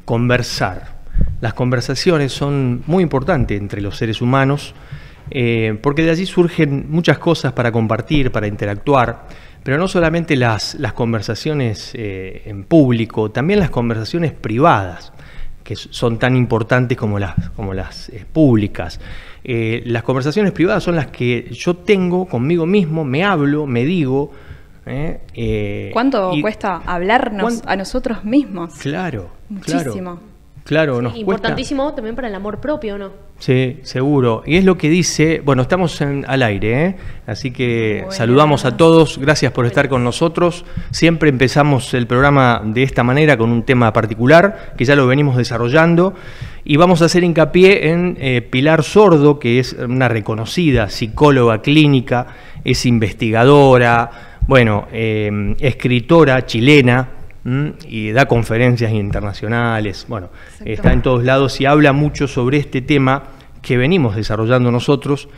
conversar. Las conversaciones son muy importantes entre los seres humanos, porque de allí surgen muchas cosas para compartir, para interactuar, pero no solamente las conversaciones en público, también las conversaciones privadas, que son tan importantes como las públicas. Las conversaciones privadas son las que yo tengo conmigo mismo, me hablo, me digo. ¿Cuánto cuesta hablarnos a nosotros mismos? Claro, muchísimo. Claro, sí, nos importantísimo cuesta. También para el amor propio, ¿no? Sí, seguro. Y es lo que dice, bueno, estamos al aire, así que bueno, saludamos a todos, gracias por estar con nosotros. Siempre empezamos el programa de esta manera con un tema particular, que ya lo venimos desarrollando, y vamos a hacer hincapié en Pilar Sordo, que es una reconocida psicóloga clínica, es investigadora, bueno, escritora chilena, y da conferencias internacionales, bueno, está en todos lados y habla mucho sobre este tema que venimos desarrollando nosotros,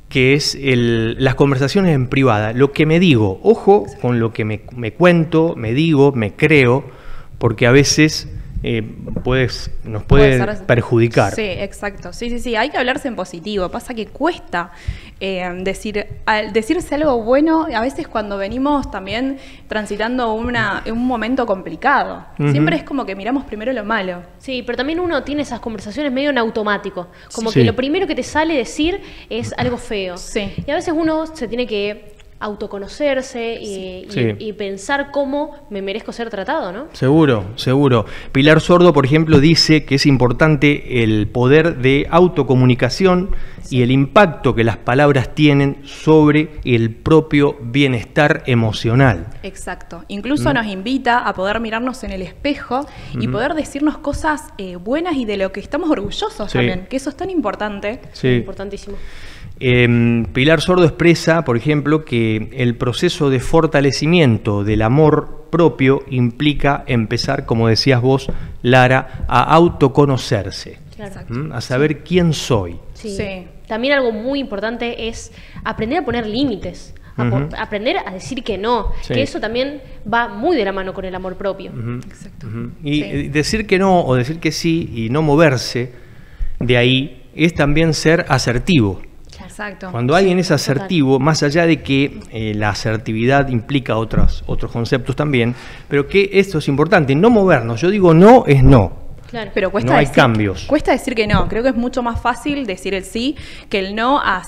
que es las conversaciones en privada, lo que me digo, ojo con lo que me cuento, me digo, me creo, porque a veces nos puede perjudicar. Sí, exacto. Sí, hay que hablarse en positivo. Pasa que cuesta decirse algo bueno, a veces cuando venimos también transitando un momento complicado. Siempre es como que miramos primero lo malo. Sí, pero también uno tiene esas conversaciones medio en automático. Como que lo primero que te sale decir es algo feo. Sí. Y a veces uno se tiene que autoconocerse y pensar cómo me merezco ser tratado, ¿no? Seguro. Pilar Sordo, por ejemplo, dice que es importante el poder de autocomunicación y el impacto que las palabras tienen sobre el propio bienestar emocional. Exacto. Incluso nos invita a poder mirarnos en el espejo y poder decirnos cosas buenas y de lo que estamos orgullosos también, que eso es tan importante. Sí. Importantísimo. Pilar Sordo expresa, por ejemplo, que el proceso de fortalecimiento del amor propio implica empezar, como decías vos, Lara, a autoconocerse, a saber quién soy. Sí. También algo muy importante es aprender a poner límites, aprender a decir que no, que eso también va muy de la mano con el amor propio. Exacto. Y decir que no o decir que sí y no moverse de ahí es también ser asertivo. Exacto. Cuando alguien es asertivo, más allá de que la asertividad implica otros conceptos también, pero que esto es importante, no movernos. Yo digo no es no. Claro. Pero cuesta no hay cambios. Cuesta decir que no. Creo que es mucho más fácil decir el sí que el no a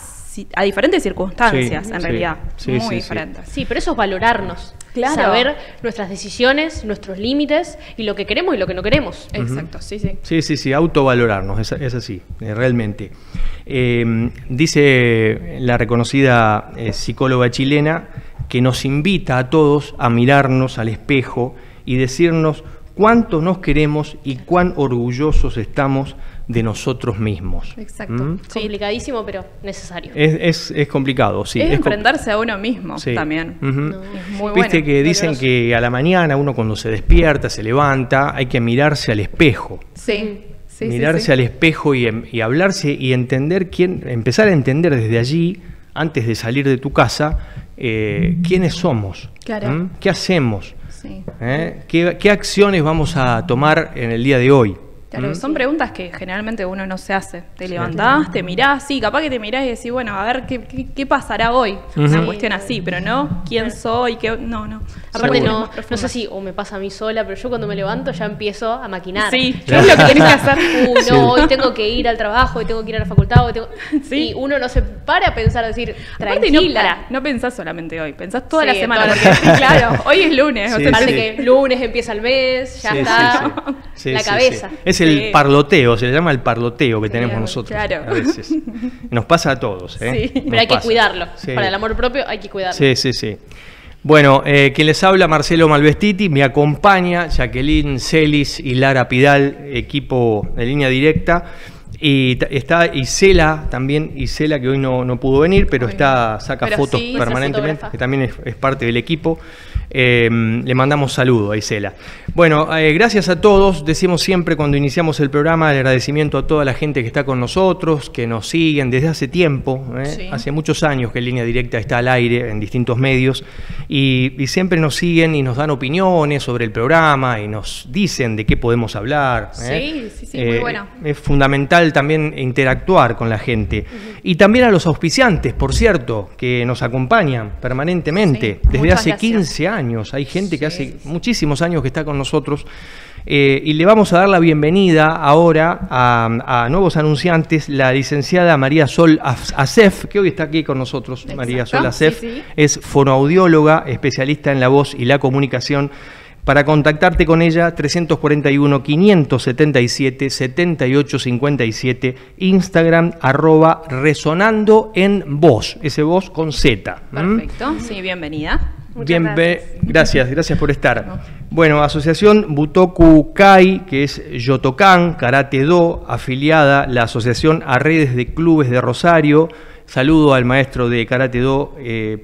diferentes circunstancias, en realidad. Muy diferentes. Sí, pero eso es valorarnos. Claro. Saber nuestras decisiones, nuestros límites y lo que queremos y lo que no queremos. Exacto, Sí, autovalorarnos, es así, realmente. Dice la reconocida psicóloga chilena que nos invita a todos a mirarnos al espejo y decirnos cuánto nos queremos y cuán orgullosos estamos de nosotros mismos. Exacto. Complicadísimo, pero necesario. Es complicado, sí. Es enfrentarse a uno mismo también. No. Es muy Viste bueno, que dicen que a la mañana uno cuando se despierta, se levanta, hay que mirarse al espejo. Mirarse al espejo y hablarse y empezar a entender desde allí, antes de salir de tu casa, quiénes somos, qué hacemos, qué acciones vamos a tomar en el día de hoy. Claro, son preguntas que generalmente uno no se hace. Te levantás, te mirás, capaz que te mirás y decís, bueno, a ver qué pasará hoy. Una cuestión así, pero no quién soy, no. Aparte no sé si me pasa a mí sola, pero yo cuando me levanto ya empiezo a maquinar. Sí, ¿qué es lo que tenés que hacer? Hoy tengo que ir al trabajo, hoy tengo que ir a la facultad, y uno no se para a pensar, decir, tranquila. No pensás solamente hoy, pensás toda la semana. Porque, claro, hoy es lunes. Aparte que lunes empieza el mes, ya está la cabeza. Es el parloteo, se le llama el parloteo que tenemos nosotros a veces. Nos pasa a todos. Pero hay que cuidarlo. Para el amor propio hay que cuidarlo. Sí. Bueno, quien les habla, Marcelo Malvestiti, me acompaña Jacqueline Celis y Lara Pidal, equipo de Línea Directa. Y está Isela también, Isela que hoy no pudo venir, pero saca fotos sí, permanentemente, que también es parte del equipo. Le mandamos saludo a Isela. Bueno, gracias a todos. Decimos siempre cuando iniciamos el programa el agradecimiento a toda la gente que está con nosotros, que nos siguen desde hace tiempo. Sí. Hace muchos años que Línea Directa está al aire en distintos medios y siempre nos siguen y nos dan opiniones sobre el programa y nos dicen de qué podemos hablar. Sí, muy bueno. Es fundamental también interactuar con la gente. Y también a los auspiciantes, por cierto, que nos acompañan permanentemente desde hace 15 años. Hay gente que hace muchísimos años que está con nosotros y le vamos a dar la bienvenida ahora a nuevos anunciantes, la licenciada María Sol Acef, que hoy está aquí con nosotros. Exacto. María Sol Acef es fonoaudióloga, especialista en la voz y la comunicación. Para contactarte con ella, 341-577-7857, Instagram, @resonando en voz, ese voz con Z. Perfecto, sí, bienvenida. Gracias por estar. Bueno, Asociación Butoku Kai, que es Yotokan Karate Do, afiliada la Asociación a Redes de Clubes de Rosario. Saludo al maestro de Karate Do,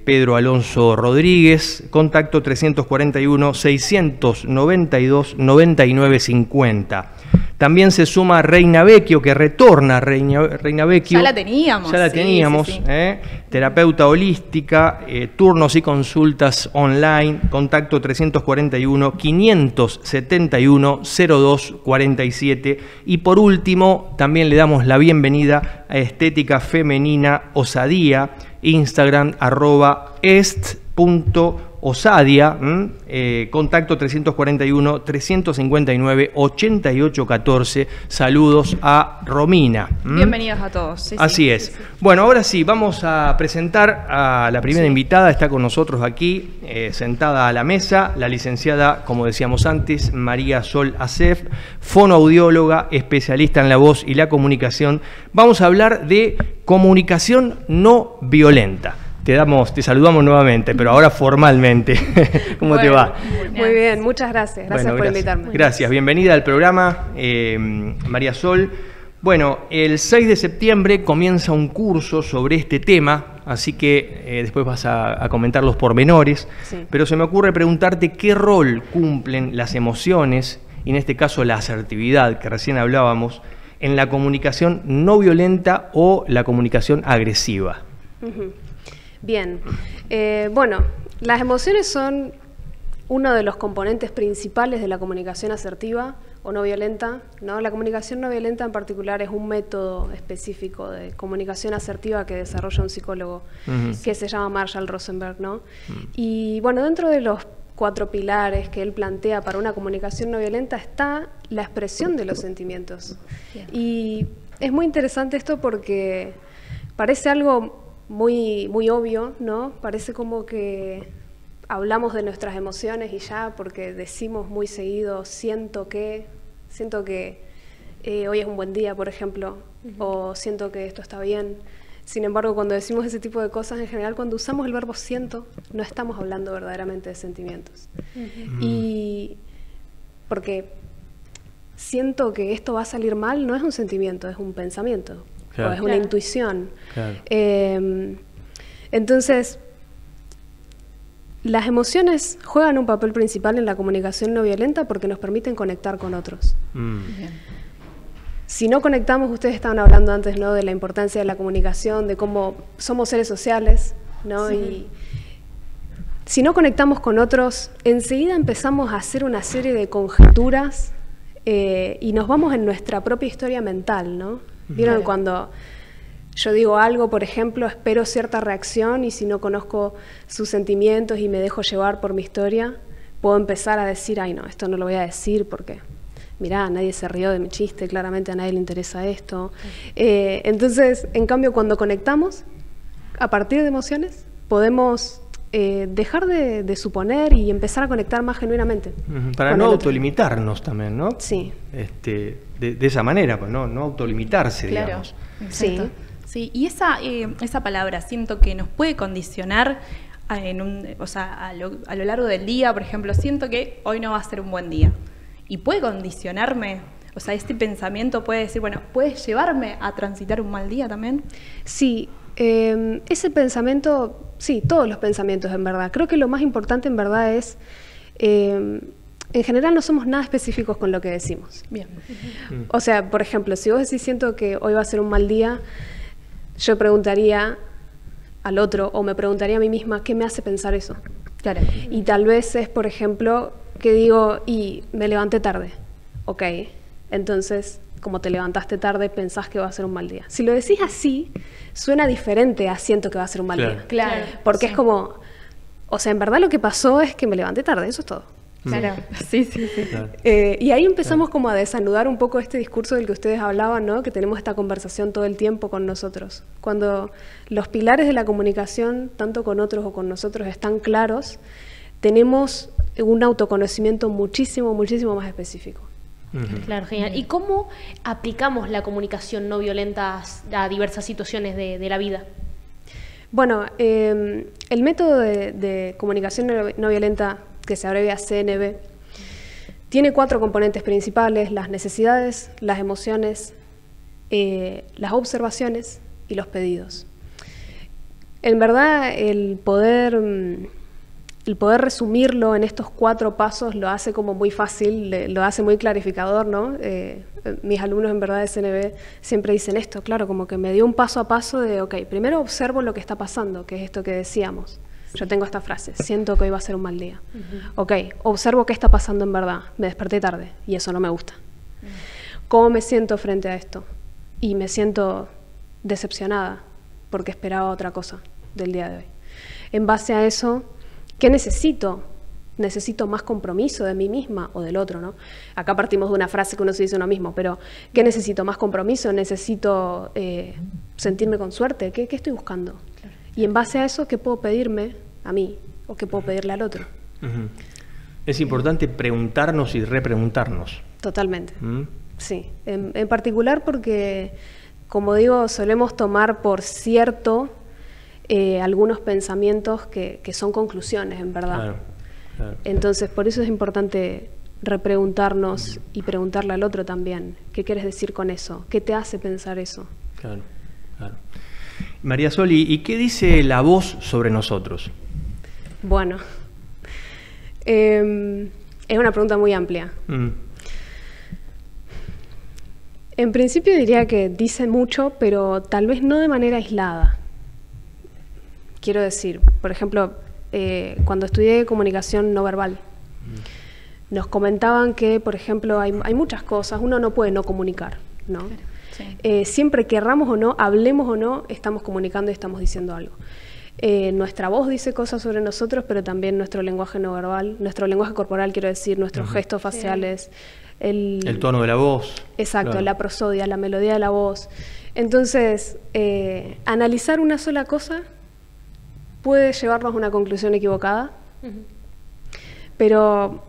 Pedro Alonso Rodríguez. Contacto 341-692-9950. También se suma Reina Vecchio, que retorna Reina Vecchio. Ya la teníamos. Sí. Terapeuta holística, turnos y consultas online. Contacto 341-571-0247. Y por último, también le damos la bienvenida a Estética Femenina Osadía, Instagram @est.osadia, contacto 341-359-8814. Saludos a Romina. Bienvenidos a todos. Así es. Bueno, ahora sí, vamos a presentar a la primera invitada. Está con nosotros aquí, sentada a la mesa, la licenciada, como decíamos antes, María Sol Acef, fonoaudióloga, especialista en la voz y la comunicación. Vamos a hablar de comunicación no violenta. Te saludamos nuevamente, pero ahora formalmente. ¿Cómo te va? Muy bien, muchas gracias. Gracias por invitarme. Gracias, bienvenida al programa, María Sol. Bueno, el 6 de septiembre comienza un curso sobre este tema, así que después vas a comentar los pormenores, pero se me ocurre preguntarte qué rol cumplen las emociones, y en este caso la asertividad que recién hablábamos, en la comunicación no violenta o la comunicación agresiva. Bien, bueno, las emociones son uno de los componentes principales de la comunicación asertiva o no violenta, ¿no? La comunicación no violenta en particular es un método específico de comunicación asertiva que desarrolla un psicólogo que se llama Marshall Rosenberg, ¿no? Y bueno, dentro de los 4 pilares que él plantea para una comunicación no violenta está la expresión de los sentimientos. Y es muy interesante esto porque parece algo muy obvio, ¿no? Parece como que hablamos de nuestras emociones y ya, porque decimos muy seguido, siento que hoy es un buen día, por ejemplo, o siento que esto está bien. Sin embargo, cuando decimos ese tipo de cosas, en general, cuando usamos el verbo siento, no estamos hablando verdaderamente de sentimientos. Y porque siento que esto va a salir mal, no es un sentimiento, es un pensamiento. Claro. O es una intuición. Claro. Entonces, las emociones juegan un papel principal en la comunicación no violenta porque nos permiten conectar con otros. Si no conectamos, ustedes estaban hablando antes, ¿no?, de la importancia de la comunicación, de cómo somos seres sociales, ¿no? Y si no conectamos con otros, enseguida empezamos a hacer una serie de conjeturas y nos vamos en nuestra propia historia mental, ¿no? ¿Vieron cuando yo digo algo, por ejemplo, espero cierta reacción y si no conozco sus sentimientos y me dejo llevar por mi historia, puedo empezar a decir, ay no, esto no lo voy a decir porque, mirá, nadie se rió de mi chiste, claramente a nadie le interesa esto. Entonces, en cambio, cuando conectamos, a partir de emociones, podemos dejar de suponer y empezar a conectar más genuinamente. Para no autolimitarnos también, ¿no? Sí. De esa manera, pues no autolimitarse, claro, digamos. Exacto. Sí, y esa palabra siento que nos puede condicionar a lo largo del día. Por ejemplo, siento que hoy no va a ser un buen día. Y puede condicionarme O sea, este pensamiento puede decir, bueno, ¿puede llevarme a transitar un mal día también? Sí, ese pensamiento, sí, todos los pensamientos en verdad. Creo que lo más importante en verdad es, en general no somos nada específicos con lo que decimos. Bien. O sea, por ejemplo, si vos decís siento que hoy va a ser un mal día, yo preguntaría al otro o me preguntaría a mí misma, ¿qué me hace pensar eso? Claro. Y tal vez es, por ejemplo, que digo, y me levanté tarde. Ok, entonces, como te levantaste tarde, pensás que va a ser un mal día. Si lo decís así, suena diferente a siento que va a ser un mal día. Claro. Porque es como, o sea, en verdad lo que pasó es que me levanté tarde, eso es todo. Claro, sí. Claro. Y ahí empezamos como a desanudar un poco este discurso del que ustedes hablaban, ¿no? Que tenemos esta conversación todo el tiempo con nosotros. Cuando los pilares de la comunicación, tanto con otros o con nosotros, están claros, tenemos un autoconocimiento muchísimo más específico. Claro, genial. ¿Y cómo aplicamos la comunicación no violenta a diversas situaciones de la vida? Bueno, el método de comunicación no violenta, que se abrevia CNV, tiene 4 componentes principales: las necesidades, las emociones, las observaciones y los pedidos. En verdad, el poder resumirlo en estos 4 pasos lo hace como muy fácil, lo hace muy clarificador, ¿no? Mis alumnos en verdad de CNV siempre dicen esto, claro, como que me dio un paso a paso de, ok, primero observo lo que está pasando, que es esto que decíamos. Yo tengo esta frase, siento que hoy va a ser un mal día. Ok, observo qué está pasando en verdad, me desperté tarde y eso no me gusta. ¿Cómo me siento frente a esto? Y me siento decepcionada porque esperaba otra cosa del día de hoy. En base a eso, ¿qué necesito? Necesito más compromiso de mí misma o del otro, ¿no? Acá partimos de una frase que uno se dice uno mismo, pero ¿qué necesito? ¿Más compromiso? ¿Necesito sentirme con suerte? ¿Qué estoy buscando? Claro. Y en base a eso, ¿qué puedo pedirme a mí o qué puedo pedirle al otro? Es importante preguntarnos y repreguntarnos. Totalmente. Sí, en particular porque, como digo, solemos tomar por cierto algunos pensamientos que son conclusiones, en verdad. Claro. Entonces, por eso es importante repreguntarnos y preguntarle al otro también, ¿qué quieres decir con eso? ¿Qué te hace pensar eso? Claro. María Sol, ¿y qué dice la voz sobre nosotros? Bueno, es una pregunta muy amplia. En principio diría que dice mucho, pero tal vez no de manera aislada. Quiero decir, por ejemplo, cuando estudié comunicación no verbal, nos comentaban que, por ejemplo, hay muchas cosas, uno no puede no comunicar, ¿no? Claro, sí. Siempre querramos o no, hablemos o no, estamos comunicando y estamos diciendo algo. Nuestra voz dice cosas sobre nosotros, pero también nuestro lenguaje no verbal, nuestro lenguaje corporal, quiero decir, nuestros gestos faciales. El tono de la voz. Exacto, claro. La prosodia, la melodía de la voz. Entonces, analizar una sola cosa puede llevarnos a una conclusión equivocada, pero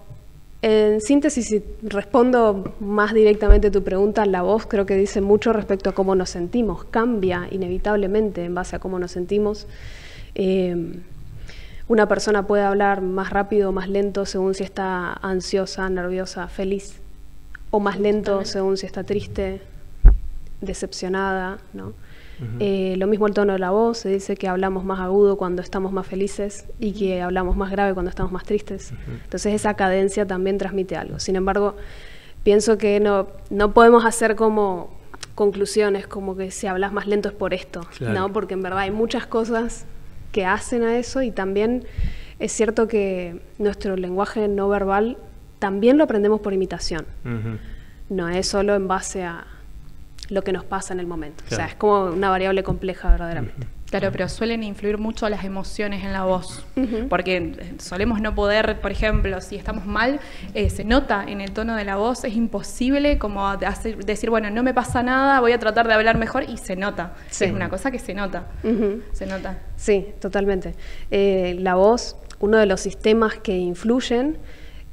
en síntesis, si respondo más directamente a tu pregunta, la voz creo que dice mucho respecto a cómo nos sentimos, cambia inevitablemente en base a cómo nos sentimos. Una persona puede hablar más rápido o más lento según si está ansiosa, nerviosa, feliz, o más lento según si está triste, decepcionada, ¿no? Lo mismo el tono de la voz, se dice que hablamos más agudo cuando estamos más felices y que hablamos más grave cuando estamos más tristes. Entonces esa cadencia también transmite algo. Sin embargo, pienso que no podemos hacer como conclusiones como que si hablas más lento es por esto, claro. ¿No? Porque en verdad hay muchas cosas que hacen a eso y también es cierto que nuestro lenguaje no verbal también lo aprendemos por imitación. No es solo en base a lo que nos pasa en el momento. Claro. O sea, es como una variable compleja verdaderamente. Claro, pero suelen influir mucho las emociones en la voz, porque solemos no poder, por ejemplo, si estamos mal, se nota en el tono de la voz, es imposible como decir, bueno, no me pasa nada, voy a tratar de hablar mejor, y se nota. Sí. Es una cosa que se nota. Se nota. Sí, totalmente. La voz, uno de los sistemas que influyen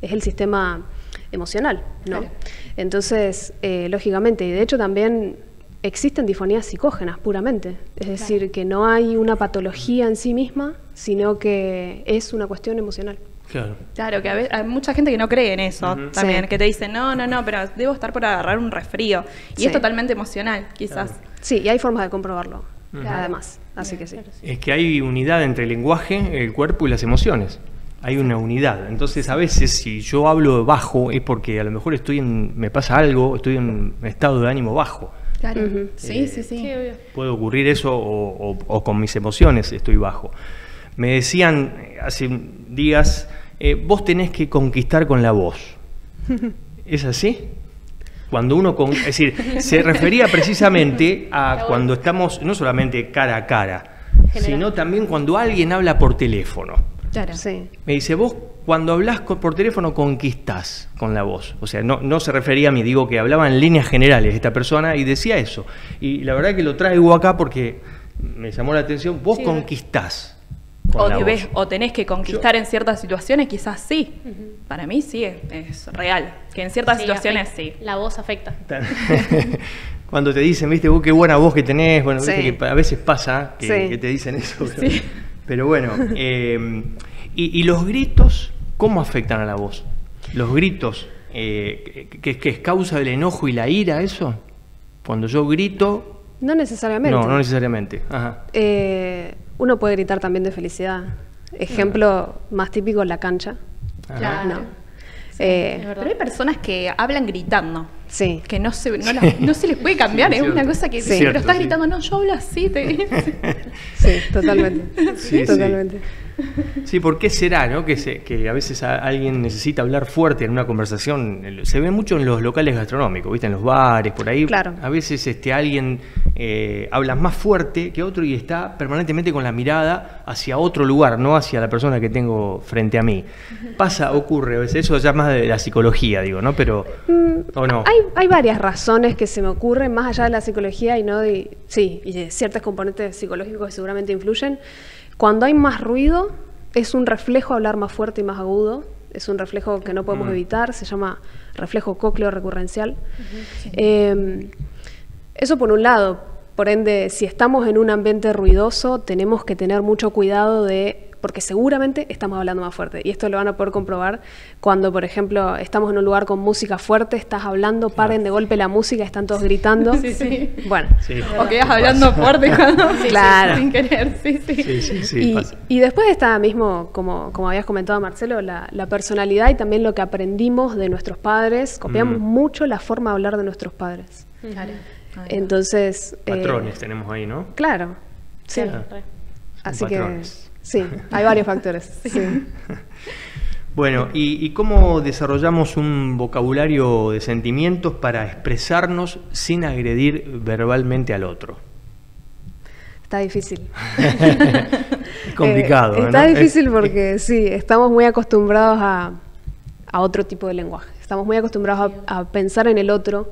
es el sistema emocional, ¿no? Claro. Entonces, lógicamente, y de hecho también existen disfonías psicógenas puramente, es decir, que no hay una patología en sí misma, sino que es una cuestión emocional. Claro, que hay mucha gente que no cree en eso también, que te dice, no, pero debo estar por agarrar un resfrío. Y es totalmente emocional, quizás. Claro. Sí, y hay formas de comprobarlo, además. Así que sí. Es que hay unidad entre el lenguaje, el cuerpo y las emociones. Hay una unidad. Entonces, a veces, si yo hablo bajo, es porque a lo mejor me pasa algo, estoy en un estado de ánimo bajo. Claro. Sí. Puede ocurrir eso o con mis emociones estoy bajo. Me decían hace días, vos tenés que conquistar con la voz. ¿Es así? Cuando uno, es decir, se refería precisamente a cuando estamos no solamente cara a cara, sino también cuando alguien habla por teléfono. Claro. Sí. Me dice, vos cuando hablás por teléfono conquistás con la voz. O sea, no se refería a mí, digo que hablaba en líneas generales esta persona y decía eso. Y la verdad que lo traigo acá porque me llamó la atención, vos conquistás. O tenés que conquistar en ciertas situaciones, quizás sí. Para mí sí, es real. Que en ciertas situaciones afecta. La voz afecta. Cuando te dicen, viste, vos qué buena voz que tenés, bueno, viste que a veces pasa que te dicen eso. Pero bueno, y los gritos, ¿cómo afectan a la voz? Los gritos, que es causa del enojo y la ira, ¿eso? Cuando yo grito... No necesariamente. No necesariamente. Ajá. Uno puede gritar también de felicidad. Ejemplo más típico en la cancha. Claro. No. Pero hay personas que hablan gritando. Sí. Que no se les puede cambiar. Es una cosa que... Sí, pero estás gritando, no, yo hablo así. Sí, totalmente. Totalmente. Sí, ¿por qué será, no? Que a veces alguien necesita hablar fuerte en una conversación. Se ve mucho en los locales gastronómicos, ¿viste? En los bares, por ahí. Claro. A veces alguien habla más fuerte que otro y está permanentemente con la mirada hacia otro lugar, no hacia la persona que tengo frente a mí. Ocurre a veces, eso ya más de la psicología, digo, ¿no? Pero, ¿o no? Hay varias razones que se me ocurren, más allá de la psicología y de ciertos componentes psicológicos que seguramente influyen. Cuando hay más ruido, es un reflejo hablar más fuerte y más agudo. Es un reflejo que no podemos evitar, se llama reflejo cócleo recurrencial. Eso por un lado. Por ende, si estamos en un ambiente ruidoso, tenemos que tener mucho cuidado porque seguramente estamos hablando más fuerte. Y esto lo van a poder comprobar cuando, por ejemplo, estamos en un lugar con música fuerte, estás hablando, paren de golpe la música, están todos gritando. Sí. Bueno. Sí. O quedas hablando fuerte claro. sin querer. Sí, y después está mismo, como habías comentado, Marcelo, la personalidad y también lo que aprendimos de nuestros padres. Copiamos mucho la forma de hablar de nuestros padres. Claro. Entonces... Patrones tenemos ahí, ¿no? Claro. Sí. Claro. Así que... Sí, hay varios factores. Sí. Bueno, ¿y cómo desarrollamos un vocabulario de sentimientos para expresarnos sin agredir verbalmente al otro? Está difícil. Es complicado, ¿no? Está difícil porque sí, estamos muy acostumbrados a otro tipo de lenguaje. Estamos muy acostumbrados a pensar en el otro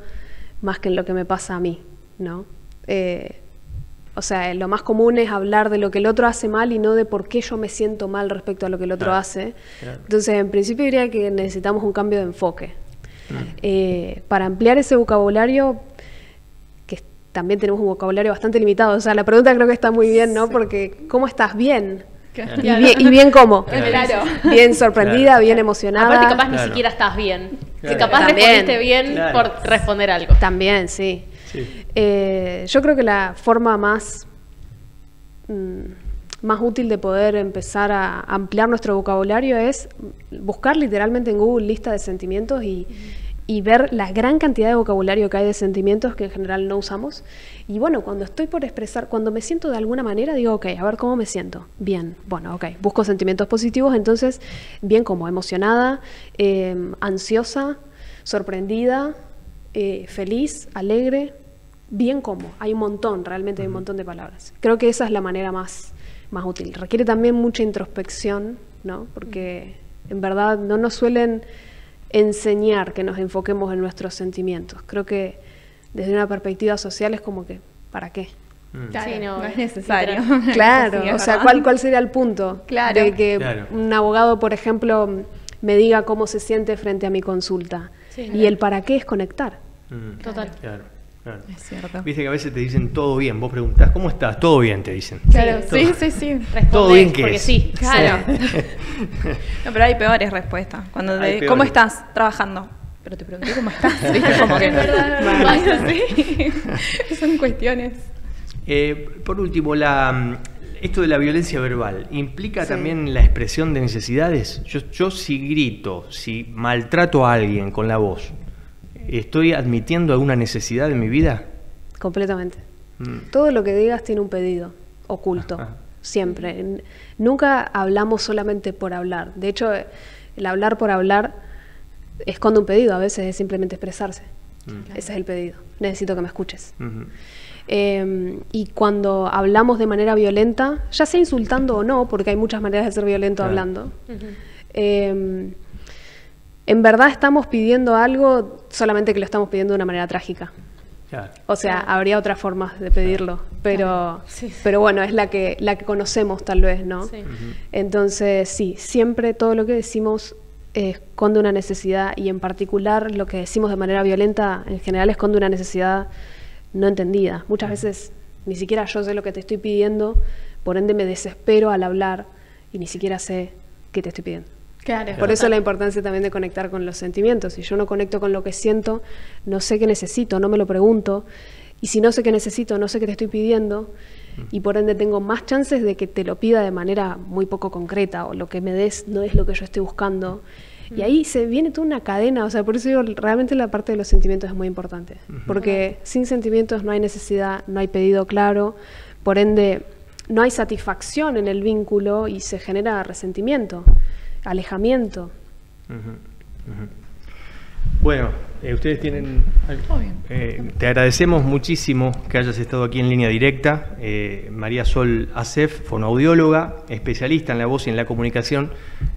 más que en lo que me pasa a mí, ¿no? O sea, lo más común es hablar de lo que el otro hace mal y no de por qué yo me siento mal respecto a lo que el otro hace. Claro. Entonces, en principio diría que necesitamos un cambio de enfoque. Para ampliar ese vocabulario, que también tenemos un vocabulario bastante limitado. O sea, la pregunta creo que está muy bien, ¿no? Porque, ¿cómo estás? Bien. Claro. ¿Y bien cómo? Claro. Bien sorprendida, bien emocionada. Aparte, capaz ni siquiera estás bien. Claro. Capaz respondiste bien por responder algo. También, sí. Yo creo que la forma más útil de poder empezar a ampliar nuestro vocabulario es buscar literalmente en Google lista de sentimientos y ver la gran cantidad de vocabulario que hay de sentimientos que en general no usamos. Y bueno, cuando estoy por expresar, cuando me siento de alguna manera, digo, ok, a ver cómo me siento. Bien, bueno, ok, busco sentimientos positivos, entonces, bien como emocionada, ansiosa, sorprendida, feliz, alegre. Bien como, hay un montón, realmente hay un montón de palabras. Creo que esa es la manera más útil. Requiere también mucha introspección, ¿no? Porque en verdad no nos suelen enseñar que nos enfoquemos en nuestros sentimientos. Creo que desde una perspectiva social es como que, ¿para qué? Claro, sí, no es necesario. Claro, sí, o sea, ¿cuál sería el punto? Claro. De que un abogado, por ejemplo, me diga cómo se siente frente a mi consulta. Sí, y el para qué es conectar. Total. Claro. Claro. Es cierto. Viste que a veces te dicen todo bien, vos preguntás, ¿cómo estás? Todo bien, te dicen. Claro, sí. Respondés, todo bien que porque es. sí. Claro. No, pero hay peores respuestas. Cuando ¿cómo estás? Trabajando. Pero te pregunté cómo estás. ¿Viste? Como que es verdad. Sí. Son cuestiones. Por último, esto de la violencia verbal, ¿implica también la expresión de necesidades? Yo si grito, si maltrato a alguien con la voz, ¿estoy admitiendo alguna necesidad en mi vida? Completamente. Todo lo que digas tiene un pedido oculto, siempre. Nunca hablamos solamente por hablar. De hecho, el hablar por hablar esconde un pedido, a veces es simplemente expresarse. Ese es el pedido. Necesito que me escuches. Y cuando hablamos de manera violenta, ya sea insultando o no, porque hay muchas maneras de ser violento hablando, en verdad estamos pidiendo algo, solamente que lo estamos pidiendo de una manera trágica. O sea, habría otras formas de pedirlo, pero bueno, es la que conocemos tal vez, ¿no? Sí. Entonces, sí, siempre todo lo que decimos esconde una necesidad, y en particular lo que decimos de manera violenta en general esconde una necesidad no entendida. Muchas veces ni siquiera yo sé lo que te estoy pidiendo, por ende me desespero al hablar y ni siquiera sé qué te estoy pidiendo. Claro. Por eso la importancia también de conectar con los sentimientos. Si yo no conecto con lo que siento, no sé qué necesito, no me lo pregunto. Y si no sé qué necesito, no sé qué te estoy pidiendo. Y por ende tengo más chances de que te lo pida de manera muy poco concreta, o lo que me des no es lo que yo estoy buscando. Y ahí se viene toda una cadena. O sea, por eso digo, realmente la parte de los sentimientos es muy importante. Porque sin sentimientos no hay necesidad, no hay pedido claro. Por ende, no hay satisfacción en el vínculo y se genera resentimiento, alejamiento. Bueno, ustedes tienen... te agradecemos muchísimo que hayas estado aquí en línea directa. María Sol Acef, fonoaudióloga, especialista en la voz y en la comunicación.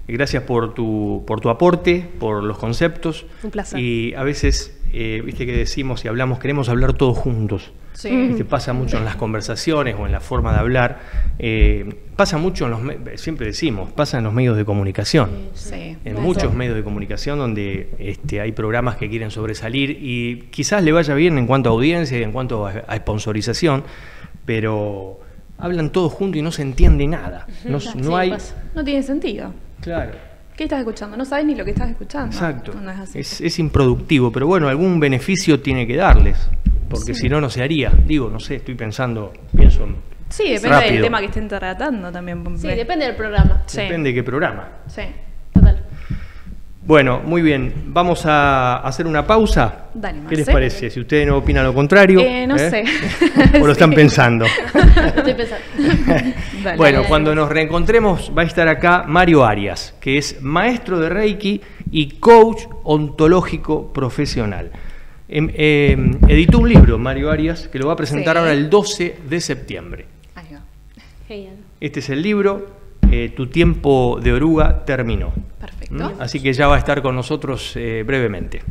Gracias por tu aporte, por los conceptos. Un placer. Y a veces, viste que decimos y hablamos, queremos hablar todos juntos. Sí. Viste, pasa mucho en las conversaciones o en la forma de hablar. Pasa mucho siempre decimos, pasa en los medios de comunicación. Sí. En muchos medios de comunicación donde hay programas que quieren sobresalir y quizás le vaya bien en cuanto a audiencia y en cuanto a sponsorización, pero hablan todos juntos y no se entiende nada. No tiene sentido. Claro. ¿Qué estás escuchando? No sabes ni lo que estás escuchando. Exacto. No es así. Es improductivo, pero bueno, algún beneficio tiene que darles, porque si no, no se haría. Digo, no sé, pienso sí, depende rápido. del tema que estén tratando también. Sí, depende del programa. Sí. Depende de qué programa. Sí. Total. Bueno, muy bien. Vamos a hacer una pausa. Dale, Marce. ¿Qué les parece? Si ustedes no opinan lo contrario. No sé. ¿O lo están pensando? Estoy pensando. Dale, Bueno, dale. cuando nos reencontremos va a estar acá Mario Arias, que es maestro de Reiki y coach ontológico profesional. Editó un libro, Mario Arias, que lo va a presentar ahora el 12 de septiembre. Ahí va. Genial. Este es el libro, Tu tiempo de oruga terminó. Perfecto. Así que ya va a estar con nosotros brevemente.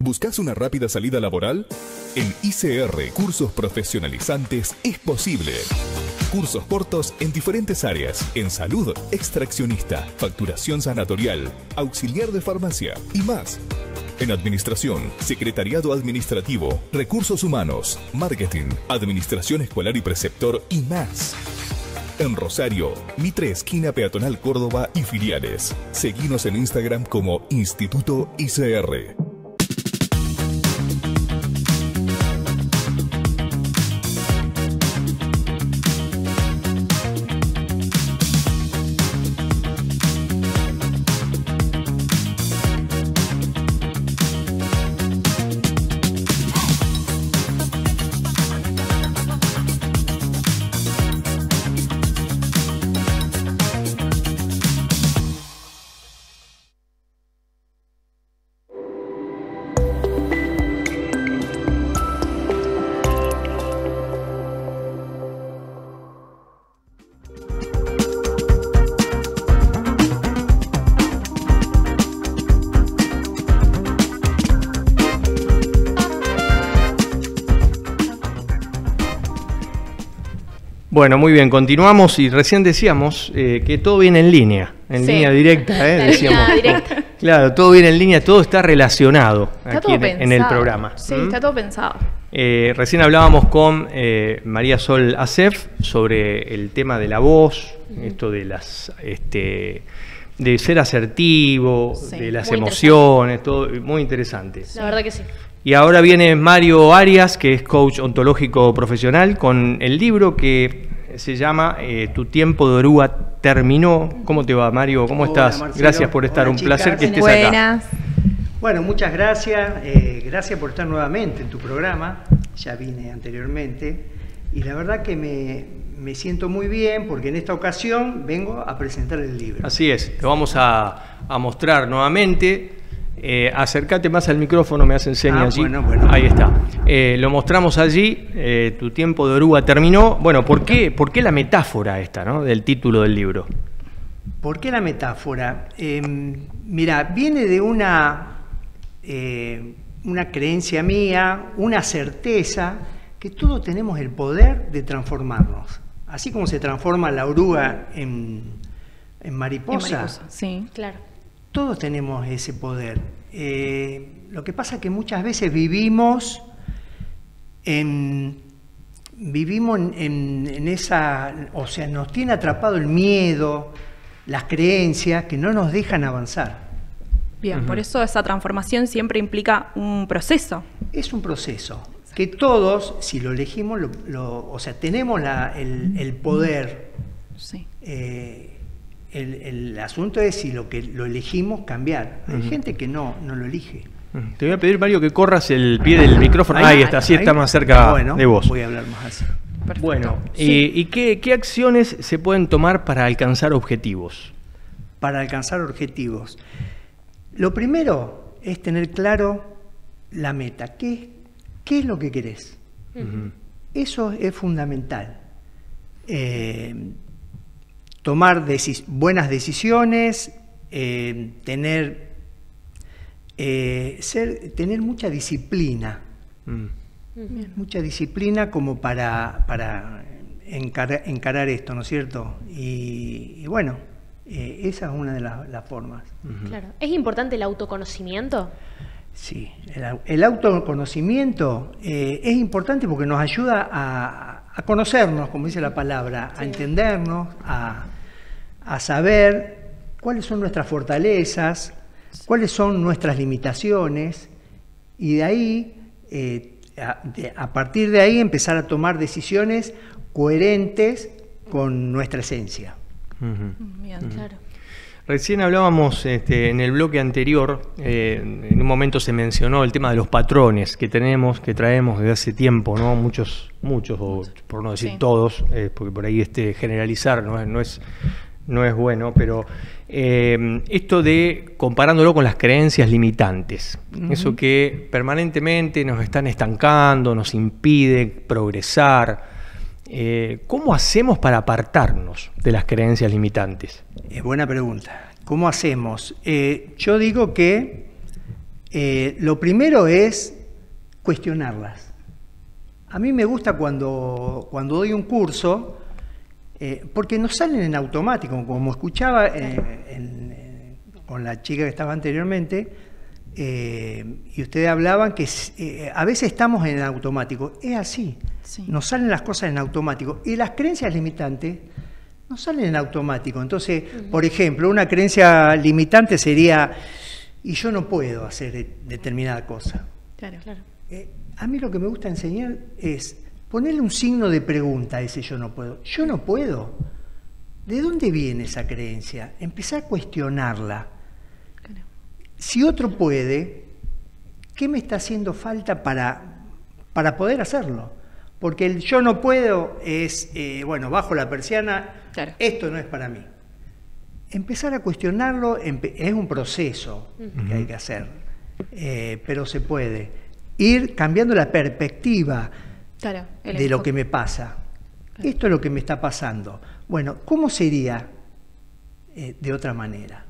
¿Buscas una rápida salida laboral? En ICR Cursos Profesionalizantes es posible. Cursos cortos en diferentes áreas, en salud, extraccionista, facturación sanatorial, auxiliar de farmacia y más. En administración, secretariado administrativo, recursos humanos, marketing, administración escolar y preceptor y más. En Rosario, Mitre esquina Peatonal Córdoba y filiales. Seguinos en Instagram como Instituto ICR. Bueno, muy bien, continuamos y recién decíamos que todo viene en línea directa, decíamos. Línea directa. Claro, todo viene en línea, todo está relacionado está aquí en el programa. Sí, está todo pensado. Recién hablábamos con María Sol Acef sobre el tema de la voz, esto de las de ser asertivo, de las emociones, todo muy interesante. La verdad que sí. Y ahora viene Mario Arias, que es coach ontológico profesional, con el libro que se llama Tu tiempo de oruga terminó. ¿Cómo te va, Mario? ¿Cómo estás? Marcelo. Gracias por estar, Hola, un chicas. placer que estés Buenas. acá. Bueno, muchas gracias. Gracias por estar nuevamente en tu programa. Ya vine anteriormente. Y la verdad que me siento muy bien porque en esta ocasión vengo a presentar el libro. Así es, lo vamos a mostrar nuevamente. Acércate más al micrófono, me hacen señas allí. Bueno. Ahí está. Lo mostramos allí. Tu tiempo de oruga terminó. Bueno, ¿por qué la metáfora esta, ¿no? Del título del libro? ¿Por qué la metáfora? Mira, viene de una creencia mía, una certeza que todos tenemos el poder de transformarnos. Así como se transforma la oruga en mariposa. Sí, claro. Todos tenemos ese poder. Lo que pasa es que muchas veces vivimos en esa, o sea, nos tiene atrapado el miedo, las creencias que no nos dejan avanzar. Bien, por eso esa transformación siempre implica un proceso. Es un proceso que todos, si lo elegimos, o sea, tenemos el poder. Sí. El asunto es si lo elegimos cambiar. Hay gente que no lo elige. Te voy a pedir, Mario, que corras el pie del micrófono. Ahí está, así está más cerca de vos. Voy a hablar más así. Perfecto. Bueno, Sí. ¿y qué acciones se pueden tomar para alcanzar objetivos? Para alcanzar objetivos. Lo primero es tener claro la meta. ¿Qué es lo que querés? Eso es fundamental. Tomar buenas decisiones, tener mucha disciplina. Mucha disciplina como para encarar esto, ¿no es cierto? Y bueno, esa es una de las formas. Claro. ¿Es importante el autoconocimiento? Sí, el autoconocimiento es importante porque nos ayuda a conocernos, como dice la palabra, a entendernos, a saber cuáles son nuestras fortalezas, cuáles son nuestras limitaciones, y de ahí, a partir de ahí, empezar a tomar decisiones coherentes con nuestra esencia. Bien, claro. Recién hablábamos en el bloque anterior, en un momento se mencionó el tema de los patrones que traemos desde hace tiempo, ¿no? Muchos, o por no decir todos, porque por ahí generalizar no es bueno, pero esto de comparándolo con las creencias limitantes, eso que permanentemente nos están estancando, nos impide progresar. ¿Cómo hacemos para apartarnos de las creencias limitantes? Buena pregunta. ¿Cómo hacemos? Yo digo que lo primero es cuestionarlas. A mí me gusta cuando doy un curso, porque nos salen en automático, como escuchaba con la chica que estaba anteriormente, y ustedes hablaban que a veces estamos en automático. Es así, nos salen las cosas en automático. Y las creencias limitantes no salen en automático. Entonces, por ejemplo, una creencia limitante sería, y yo no puedo hacer determinada cosa. Claro. A mí lo que me gusta enseñar es ponerle un signo de pregunta a ese yo no puedo. Yo no puedo. ¿De dónde viene esa creencia? Empezar a cuestionarla. Claro. Si otro puede, ¿qué me está haciendo falta para poder hacerlo? Porque el yo no puedo es, bueno, bajo la persiana, claro, esto no es para mí. Empezar a cuestionarlo es un proceso que hay que hacer, pero se puede. Ir cambiando la perspectiva claro, de lo que me pasa. Claro. Esto es lo que me está pasando. Bueno, ¿cómo sería de otra manera?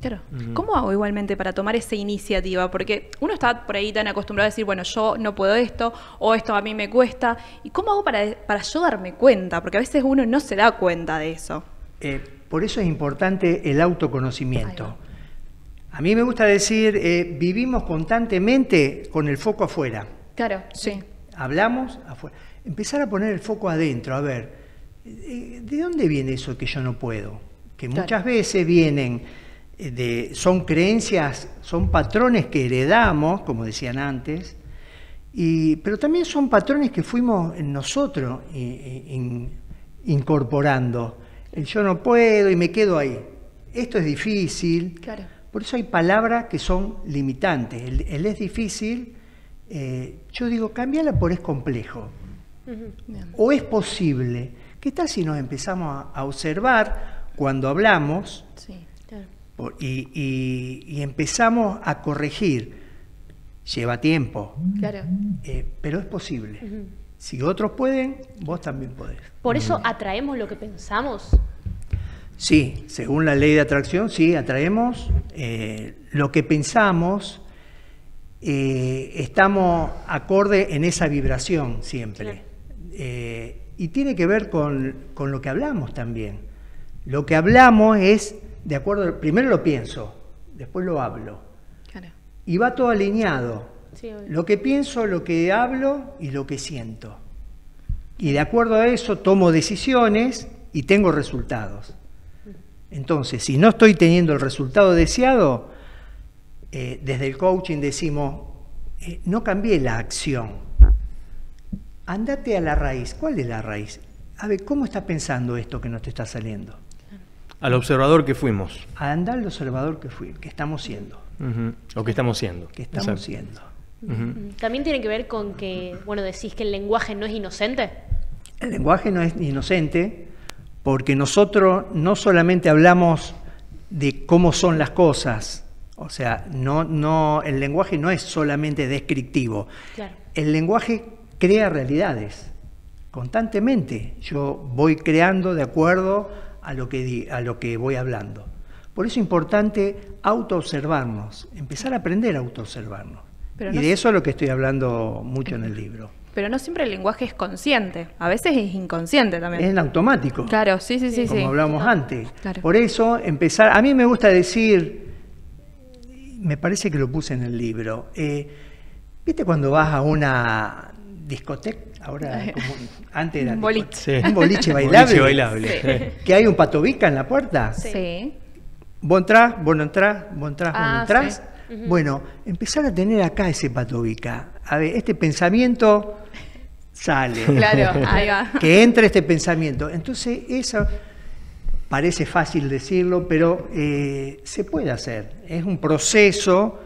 Claro. ¿Cómo hago igualmente para tomar esa iniciativa? Porque uno está por ahí tan acostumbrado a decir, bueno, yo no puedo esto, o esto a mí me cuesta. ¿Y cómo hago para yo darme cuenta? Porque a veces uno no se da cuenta de eso. Por eso es importante el autoconocimiento. A mí me gusta decir, vivimos constantemente con el foco afuera. Claro, sí. Hablamos afuera. Empezar a poner el foco adentro, a ver, ¿de dónde viene eso que yo no puedo? Que muchas veces vienen... son creencias, son patrones que heredamos, como decían antes, pero también son patrones que fuimos en nosotros incorporando. El yo no puedo y me quedo ahí. Esto es difícil. Claro. Por eso hay palabras que son limitantes. El es difícil, yo digo, cámbiala por es complejo. O es posible. ¿Qué tal si nos empezamos a observar cuando hablamos? Sí. Y empezamos a corregir. Lleva tiempo, claro, pero es posible. Si otros pueden, vos también podés. ¿Por eso atraemos lo que pensamos? Sí, según la ley de atracción, sí, atraemos lo que pensamos. Estamos acorde en esa vibración siempre. Claro. Y tiene que ver con lo que hablamos también. Lo que hablamos es de acuerdo, primero lo pienso, después lo hablo. Claro. Y va todo alineado. Sí, lo que pienso, lo que hablo y lo que siento. Y de acuerdo a eso tomo decisiones y tengo resultados. Entonces, si no estoy teniendo el resultado deseado, desde el coaching decimos, no cambié la acción. Andate a la raíz. ¿Cuál es la raíz? A ver, ¿cómo está pensando esto que no te está saliendo? Al observador que fuimos. A andar al observador que estamos siendo. O que estamos siendo. Que estamos siendo. También tiene que ver con que, bueno, decís que el lenguaje no es inocente. El lenguaje no es inocente porque nosotros no solamente hablamos de cómo son las cosas, o sea, el lenguaje no es solamente descriptivo. Claro. El lenguaje crea realidades constantemente. Yo voy creando de acuerdo a lo que voy hablando. Por eso es importante autoobservarnos, empezar a aprender a autoobservarnos. Y de eso es lo que estoy hablando mucho en el libro. Pero no siempre el lenguaje es consciente, a veces es inconsciente también. Es en automático. Claro, sí. Como hablábamos antes. Claro. Por eso empezar, a mí me gusta decir, me parece que lo puse en el libro, ¿viste cuando vas a una discoteca? Ahora, como antes era un boliche. Un boliche bailable. Sí. Que hay un patobica en la puerta. Sí. Vos entrás, vos no entrás, vos entrás, vos no entrás. Sí. Bueno, empezar a tener acá ese patobica. A ver, este pensamiento sale. Claro, ahí va. Que entre este pensamiento. Entonces, eso parece fácil decirlo, pero se puede hacer. Es un proceso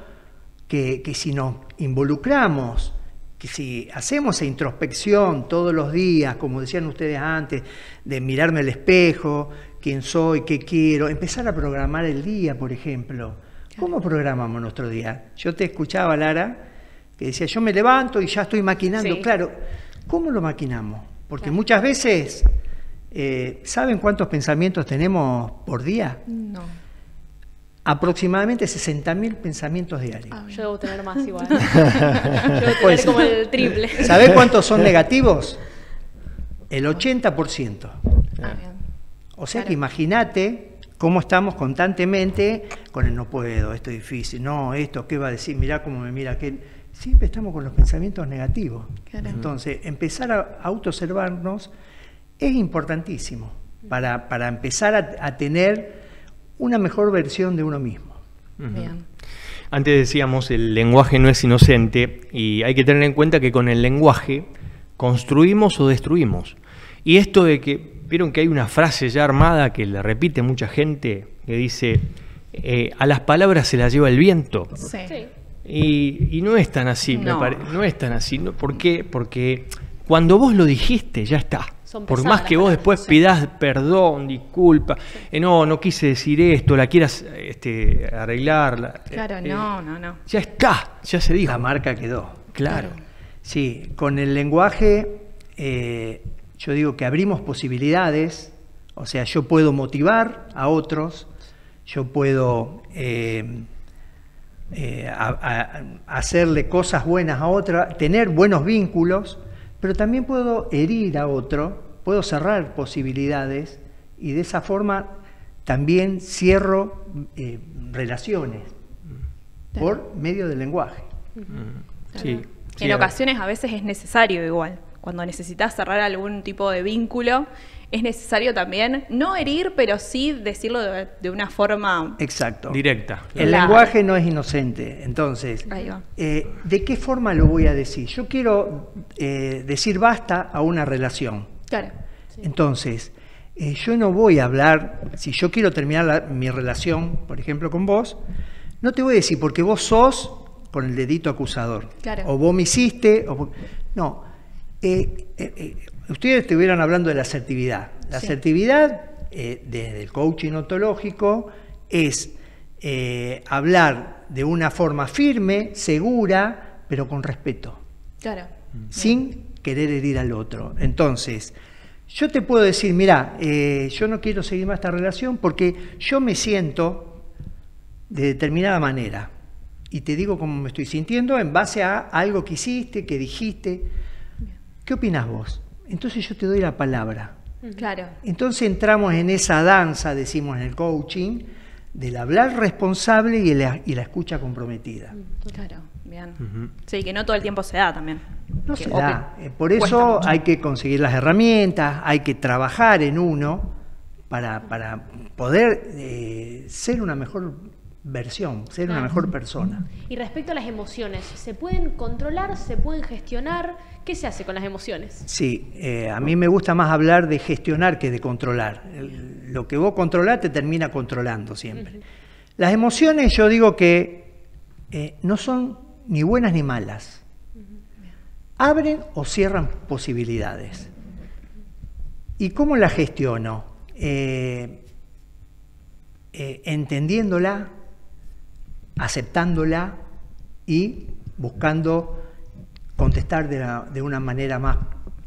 que si nos involucramos, que si hacemos esa introspección todos los días, como decían ustedes antes, de mirarme al espejo, quién soy, qué quiero, empezar a programar el día, por ejemplo. ¿Cómo programamos nuestro día? Yo te escuchaba, Lara, que decía, yo me levanto y ya estoy maquinando. Sí. Claro, ¿cómo lo maquinamos? Porque muchas veces, ¿saben cuántos pensamientos tenemos por día? No. Aproximadamente 60.000 pensamientos diarios. Yo debo tener más igual. Yo debo tener como el triple. ¿Sabés cuántos son negativos? El 80%. O sea que imagínate cómo estamos constantemente con el no puedo, esto es difícil, no, esto, ¿qué va a decir? Mirá cómo me mira aquel. Siempre estamos con los pensamientos negativos. Claro. Entonces, empezar a autoobservarnos es importantísimo. para empezar a tener una mejor versión de uno mismo. Bien. Antes decíamos, el lenguaje no es inocente y hay que tener en cuenta que con el lenguaje construimos o destruimos. Y esto de que, vieron que hay una frase ya armada que le repite mucha gente, que dice, a las palabras se las lleva el viento. Sí. Y no es tan así, No. no es tan así. ¿Por qué? Porque cuando vos lo dijiste, ya está. Son Por pesadas más que las vos palabras, después sí. pidás perdón, disculpa, no quise decir esto, la quieras arreglar. Claro, no. Ya está, ya se dijo. La marca quedó. Claro. Sí, con el lenguaje yo digo que abrimos posibilidades, o sea, yo puedo motivar a otros, yo puedo hacerle cosas buenas a otra, tener buenos vínculos, pero también puedo herir a otro, puedo cerrar posibilidades y de esa forma también cierro relaciones por medio del lenguaje. Sí. En ocasiones a veces es necesario igual. Cuando necesitas cerrar algún tipo de vínculo, es necesario también no herir, pero sí decirlo de una forma... Exacto. Directa. El Claro. lenguaje no es inocente. Entonces, Ahí va. ¿de qué forma lo voy a decir? Yo quiero decir basta a una relación. Claro. Entonces, yo no voy a hablar, si yo quiero terminar mi relación, por ejemplo, con vos, no te voy a decir porque vos sos con el dedito acusador. Claro. O vos me hiciste, no. Ustedes estuvieron hablando de la asertividad. La asertividad, desde el coaching ontológico, es hablar de una forma firme, segura, pero con respeto. Claro. Sin querer herir al otro. Entonces, yo te puedo decir, mira, yo no quiero seguir más esta relación porque yo me siento de determinada manera. Y te digo cómo me estoy sintiendo en base a algo que hiciste, que dijiste. ¿Qué opinás vos? Entonces yo te doy la palabra. Claro. Entonces entramos en esa danza, decimos en el coaching, del hablar responsable y la escucha comprometida. Claro. Bien. Sí, que no todo el tiempo se da también. No Que- se o da. que Por cuesta eso mucho. hay que conseguir las herramientas, hay que trabajar en uno para poder ser una mejor versión, ser una mejor persona. Y respecto a las emociones, ¿se pueden controlar? ¿Se pueden gestionar? ¿Qué se hace con las emociones? Sí, a mí me gusta más hablar de gestionar que de controlar. Lo que vos controlás te termina controlando siempre. Las emociones yo digo que no son ni buenas ni malas. Abren o cierran posibilidades. ¿Y cómo la gestiono? Entendiéndola, aceptándola y buscando contestar de una manera más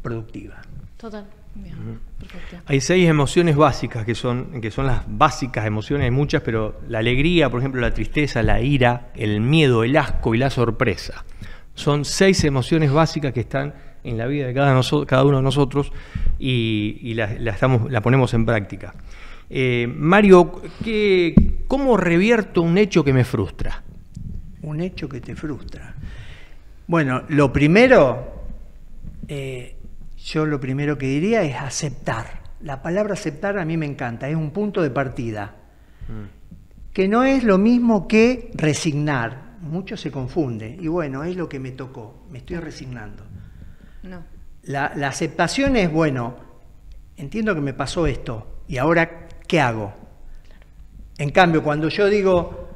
productiva. Total. Bien. Perfecto. Hay 6 emociones básicas que son las básicas emociones, hay muchas, pero la alegría, por ejemplo, la tristeza, la ira, el miedo, el asco y la sorpresa. Son 6 emociones básicas que están en la vida de cada uno de nosotros y la ponemos en práctica. Mario, ¿cómo revierto un hecho que me frustra? Un hecho que te frustra. Bueno, lo primero, yo lo primero que diría es aceptar. La palabra aceptar a mí me encanta, es un punto de partida. Que no es lo mismo que resignar. Mucho se confunde. Y bueno, es lo que me tocó, me estoy resignando. No. La aceptación es, bueno, entiendo que me pasó esto, y ahora, ¿qué hago? En cambio, cuando yo digo,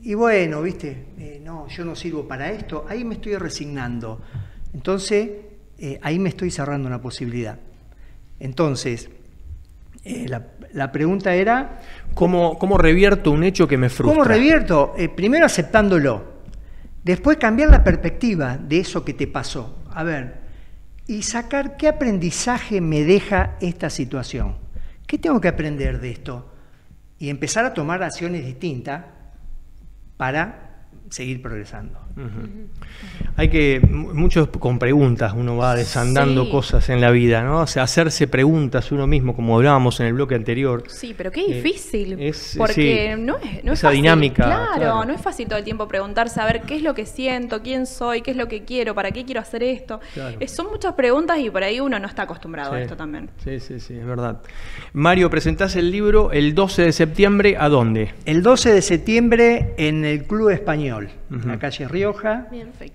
y bueno, viste, no, yo no sirvo para esto, ahí me estoy resignando. Entonces, ahí me estoy cerrando una posibilidad. Entonces, la pregunta era... ¿Cómo revierto un hecho que me frustra? ¿Cómo revierto? Primero aceptándolo, después cambiar la perspectiva de eso que te pasó. A ver, y sacar qué aprendizaje me deja esta situación. ¿Qué tengo que aprender de esto? Y empezar a tomar acciones distintas para seguir progresando. Hay que, muchos con preguntas, uno va desandando cosas en la vida, ¿no? O sea, hacerse preguntas uno mismo, como hablábamos en el bloque anterior. Sí, pero qué difícil, es porque no es esa fácil. Dinámica. Claro, no es fácil todo el tiempo preguntarse, a ver, qué es lo que siento, quién soy, qué es lo que quiero, para qué quiero hacer esto. Claro. Son muchas preguntas y por ahí uno no está acostumbrado a esto también. Sí, es verdad. Mario, presentás el libro el 12 de septiembre, ¿a dónde? El 12 de septiembre en el Club Español, en la calle Rioja,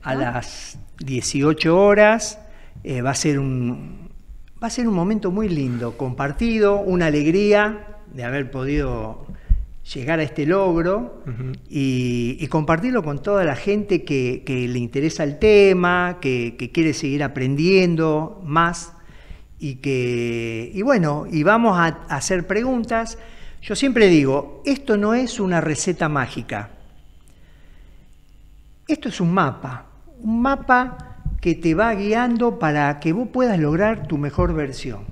a las 18 horas. Va a ser un momento muy lindo, compartido, una alegría de haber podido llegar a este logro y compartirlo con toda la gente que le interesa el tema, que quiere seguir aprendiendo más y vamos a hacer preguntas. Yo siempre digo, esto no es una receta mágica, esto es un mapa que te va guiando para que vos puedas lograr tu mejor versión.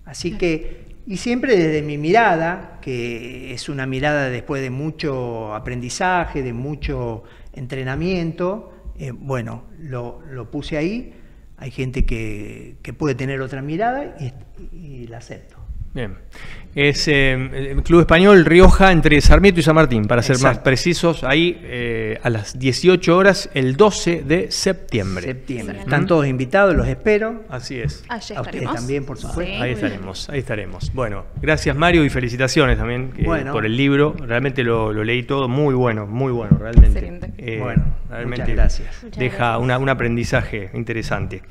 Así que, y siempre desde mi mirada, que es una mirada después de mucho aprendizaje, de mucho entrenamiento, lo puse ahí. Hay gente que puede tener otra mirada y la acepto. Bien. Es el Club Español Rioja entre Sarmiento y San Martín, para ser más precisos, ahí a las 18 horas el 12 de septiembre. Están todos invitados, los espero. Así es. Allí a ustedes también, por supuesto. Ahí estaremos. Bueno, gracias Mario y felicitaciones también por el libro. Realmente lo leí todo, muy bueno, realmente. Excelente. Realmente muchas gracias. Deja un aprendizaje interesante.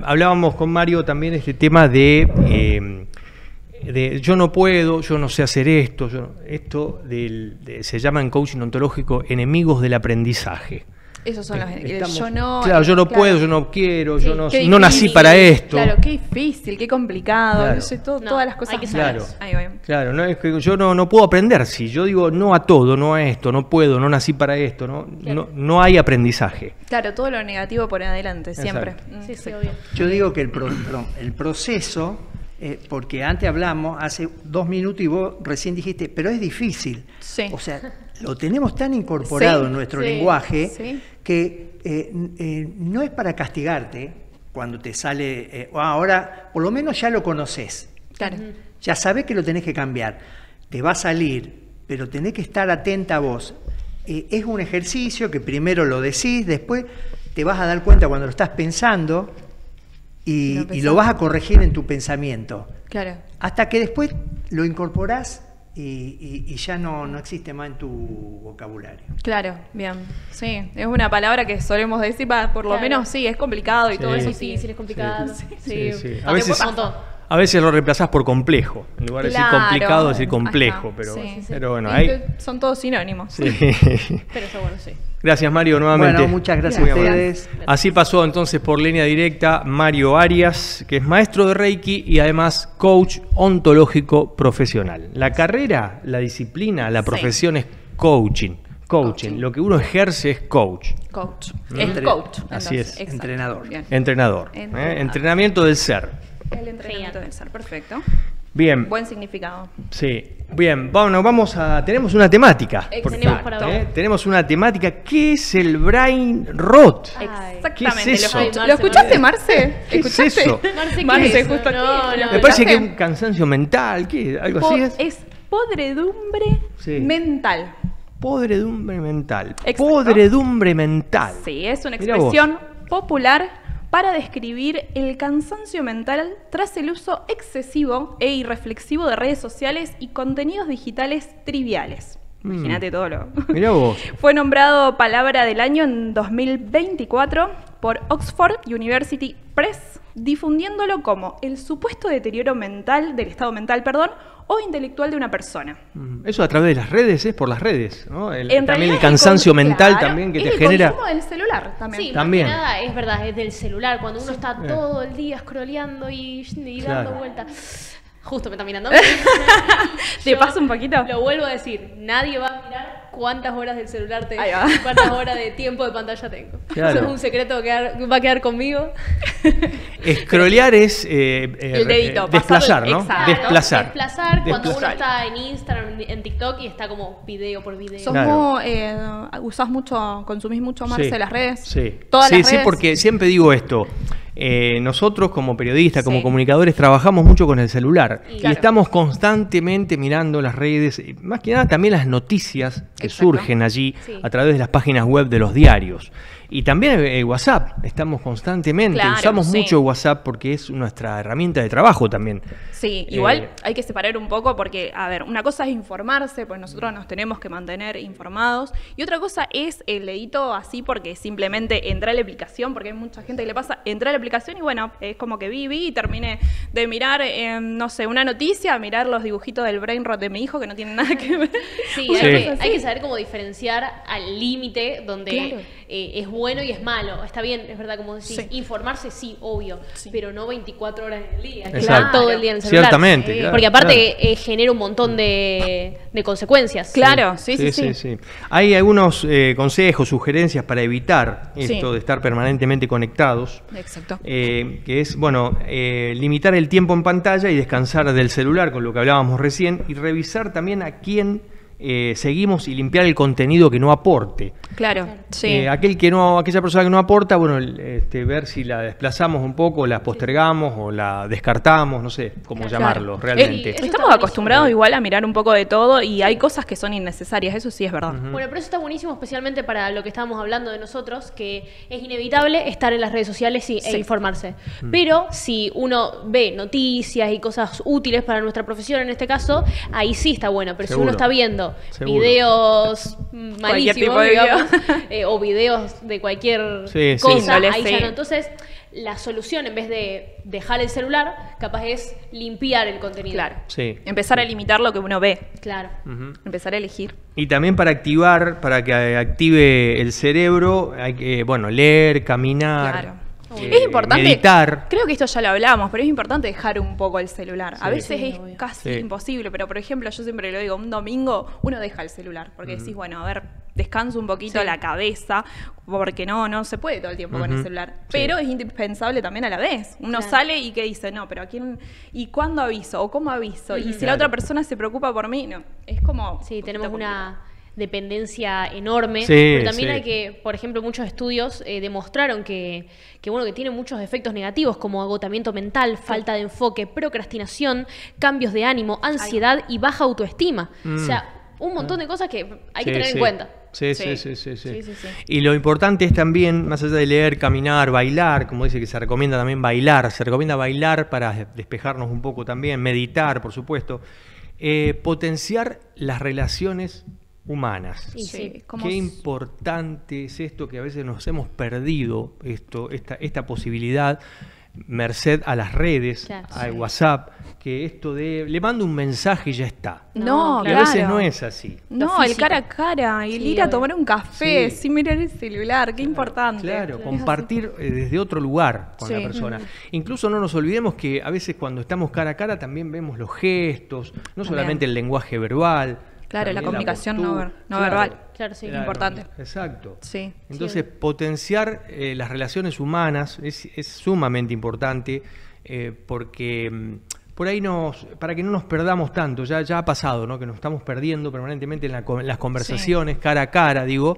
Hablábamos con Mario también de este tema de yo no puedo, yo no sé hacer esto, se llama en coaching ontológico enemigos del aprendizaje. Esos son los yo no puedo, yo no quiero, yo no nací para esto. Claro, qué difícil, qué complicado, todas las cosas. Hay que saber. Claro, no, es que yo no puedo aprender. Si yo digo no a todo, no a esto, no puedo, no nací para esto, no hay aprendizaje. Claro, todo lo negativo por adelante, siempre. Sí, obvio. Yo digo que el proceso, porque antes hablamos, hace 2 minutos y vos recién dijiste, pero es difícil. Sí. O sea, lo tenemos tan incorporado en nuestro lenguaje que no es para castigarte cuando te sale, ahora por lo menos ya lo conoces. Claro. Ya sabés que lo tenés que cambiar. Te va a salir, pero tenés que estar atenta a vos. Es un ejercicio que primero lo decís, después te vas a dar cuenta cuando lo estás pensando y lo vas a corregir en tu pensamiento. Claro. Hasta que después lo incorporás y ya no existe más en tu vocabulario. Claro, bien. Sí, es una palabra que solemos decir, por lo menos sí, es complicado y todo eso. Es difícil, es complicado. Sí. A veces lo reemplazás por complejo. En lugar de decir complicado, decir complejo. Pero bueno, ahí son todos sinónimos. Sí. Pero eso bueno, sí. Gracias Mario, nuevamente. Bueno, muchas gracias a ustedes. Así pasó entonces por línea directa Mario Arias, que es maestro de Reiki y además coach ontológico profesional. La carrera, la disciplina, la profesión es coaching. Lo que uno ejerce es coach. Es coach. Así es. Exacto. Entrenador. Bien. Entrenador. Entrenamiento del ser. El entrenamiento del ser, perfecto. Bien. Buen significado. Sí. Bien, tenemos una temática. Tenemos una temática. ¿Qué es el brain rot? Exactamente. ¿Qué es eso? ¿Lo escuchaste, Marce? ¿Qué es eso? Marce, justo aquí. Me parece que es un cansancio mental. ¿Algo así es? Es podredumbre mental. Podredumbre mental. Exacto. Podredumbre mental. Sí, es una expresión popular para describir el cansancio mental tras el uso excesivo e irreflexivo de redes sociales y contenidos digitales triviales. Imagínate todo lo... Mirá vos. Fue nombrado Palabra del Año en 2024 por Oxford University Press, difundiéndolo como el supuesto deterioro mental, del estado mental, o intelectual de una persona. Eso a través de las redes, es por las redes, ¿no? También el cansancio mental también que te genera. El consumo del celular también. Sí, también. Más que nada, es verdad, es del celular, cuando uno está todo el día scrolleando y dando vueltas. Justo me está mirando. ¿Te paso un poquito? Lo vuelvo a decir, nadie va a mirar cuántas horas del celular tengo, Ahí va. cuántas horas de tiempo de pantalla tengo. Claro. Eso es un secreto que va a quedar conmigo. Scrollear es el dedito, desplazar, ¿no? exacto. Desplazar. Cuando uno está en Instagram, en TikTok y está como video por video. ¿Sos usás mucho, consumís mucho, Marce, las redes? Sí. ¿Todas las redes? Sí, porque siempre digo esto. Nosotros como periodistas, como Sí. comunicadores, trabajamos mucho con el celular y Claro. estamos constantemente mirando las redes, y más que nada también las noticias que Exacto. surgen allí Sí. a través de las páginas web de los diarios. Y también WhatsApp, estamos constantemente, Claro, usamos sí. mucho WhatsApp porque es nuestra herramienta de trabajo también. Sí, igual hay que separar un poco porque, a ver, una cosa es informarse, pues nosotros nos tenemos que mantener informados, y otra cosa es el dedito así porque simplemente entra a la aplicación, porque hay mucha gente que le pasa, entra a la aplicación y bueno, es como que vi y terminé de mirar, no sé, una noticia, mirar los dibujitos del brain rot de mi hijo que no tienen nada que ver. Sí, Una Sí. cosa así. hay que saber cómo diferenciar al límite donde Claro. es bueno y es malo. Está bien, es verdad, como decís, Sí. informarse sí, obvio, Sí. pero no 24 horas en el día, Exacto. estar todo el día en el celular. Ciertamente, claro, Porque aparte claro. genera un montón de consecuencias. Claro, sí. Hay algunos consejos, sugerencias para evitar esto Sí. de estar permanentemente conectados. Exacto. Que es, bueno, limitar el tiempo en pantalla y descansar del celular, con lo que hablábamos recién, y revisar también a quién seguimos y limpiar el contenido que no aporte. Claro, sí. Aquella persona que no aporta, bueno, ver si la desplazamos un poco, la postergamos o la descartamos, no sé cómo Claro. llamarlo realmente. Eso está Estamos buenísimo. acostumbrados igual a mirar un poco de todo y hay cosas que son innecesarias, eso sí es verdad. Bueno, pero eso está buenísimo, especialmente para lo que estábamos hablando de nosotros, que es inevitable estar en las redes sociales e Sí. informarse. Pero si uno ve noticias y cosas útiles para nuestra profesión, en este caso, ahí sí está bueno. Pero Seguro. si uno está viendo Seguro. videos Cualquier malísimos, tipo de digamos, o videos de cualquier Sí, sí. cosa, Índole, ahí ya sí. no. Entonces, la solución, en vez de dejar el celular, capaz es limpiar el contenido. Claro. Sí. Empezar a limitar lo que uno ve, Claro. Ujú. empezar a elegir. Y también para que active el cerebro, hay que, bueno, leer, caminar. Claro. Es importante, meditar. creo que esto ya lo hablamos, pero es importante dejar un poco el celular. A Sí. veces Sí, es obvio. casi Sí. imposible, pero por ejemplo, yo siempre lo digo, un domingo uno deja el celular, porque decís, bueno, a ver, descanso un poquito Sí. la cabeza, porque no se puede todo el tiempo con el Ujú. celular. Sí. Pero es indispensable también a la vez. Uno Claro. sale y que dice, no, pero ¿a quién? ¿Y cuándo aviso? ¿O cómo aviso? Y si Claro. la otra persona se preocupa por mí, no. Es como... Sí, un tenemos poquito una dependencia enorme, Sí, pero también sí. hay que, por ejemplo, muchos estudios demostraron que tiene muchos efectos negativos como agotamiento mental, falta de enfoque, procrastinación, cambios de ánimo, ansiedad y baja autoestima. O sea, un montón de cosas que hay que Sí, tener sí. en cuenta. Sí, Sí. sí. Sí, sí, sí. Y lo importante es también, más allá de leer, caminar, bailar, como dice que se recomienda también bailar, se recomienda bailar para despejarnos un poco también, meditar, por supuesto, potenciar las relaciones humanas. Y Sí, sí. como Qué s- importante es esto, que a veces nos hemos perdido esta posibilidad, merced a las redes, Claro. al Sí. WhatsApp, que esto de le mando un mensaje y ya está. No, Y claro. a veces no es así. No, Lo el físico. cara a cara, el Sí, ir a obvio. tomar un café Sí. sin mirar el celular, qué importante. Claro, Es compartir desde otro lugar con Sí. la persona. Incluso no nos olvidemos que a veces cuando estamos cara a cara también vemos los gestos, no solamente el lenguaje verbal. Claro, la también comunicación postura. no verbal. Claro, sí. Importante. Exacto. Sí. Entonces, potenciar las relaciones humanas es sumamente importante porque por ahí para que no nos perdamos tanto, ya ha pasado, ¿no? Que nos estamos perdiendo permanentemente en las conversaciones, cara a cara, digo.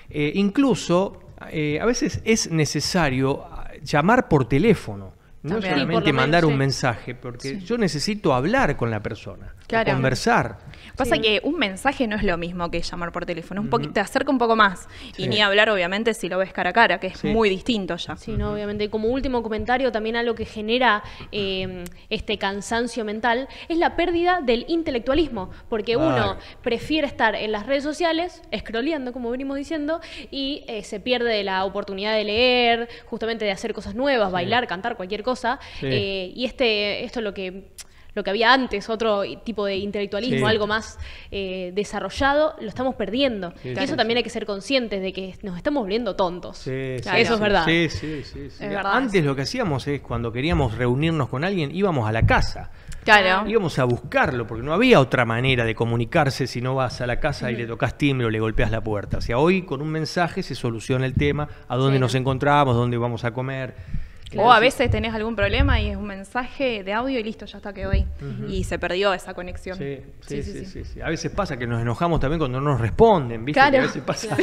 Incluso, a veces es necesario llamar por teléfono. No También. Sí, por solamente lo menos, mandar un sí. mensaje, porque yo necesito hablar con la persona, Claro. conversar. Pasa Sí. que un mensaje no es lo mismo que llamar por teléfono, un poquito, te acerca un poco más. Sí. Y ni hablar, obviamente, si lo ves cara a cara, que es Sí. muy distinto ya. Sí, no, obviamente. Como último comentario, también algo que genera este cansancio mental es la pérdida del intelectualismo, porque Claro. uno prefiere estar en las redes sociales, scrolleando, como venimos diciendo, y se pierde la oportunidad de leer, justamente de hacer cosas nuevas, bailar, cantar, cualquier cosa. Sí. Y esto lo lo que había antes, otro tipo de intelectualismo, algo más desarrollado, lo estamos perdiendo. Y eso también hay que ser conscientes de que nos estamos volviendo tontos. Eso es verdad. Sí. Es verdad. Antes lo que hacíamos es, cuando queríamos reunirnos con alguien, íbamos a la casa. Claro. Íbamos a buscarlo, porque no había otra manera de comunicarse si no vas a la casa y le tocas timbre o le golpeas la puerta. O sea, hoy con un mensaje se soluciona el tema, a dónde nos encontramos, dónde vamos a comer. Claro. O a veces tenés algún problema y es un mensaje de audio y listo, ya está, quedó ahí. Y se perdió esa conexión. Sí. A veces pasa que nos enojamos también cuando no nos responden, ¿viste? Claro. Que a veces pasa.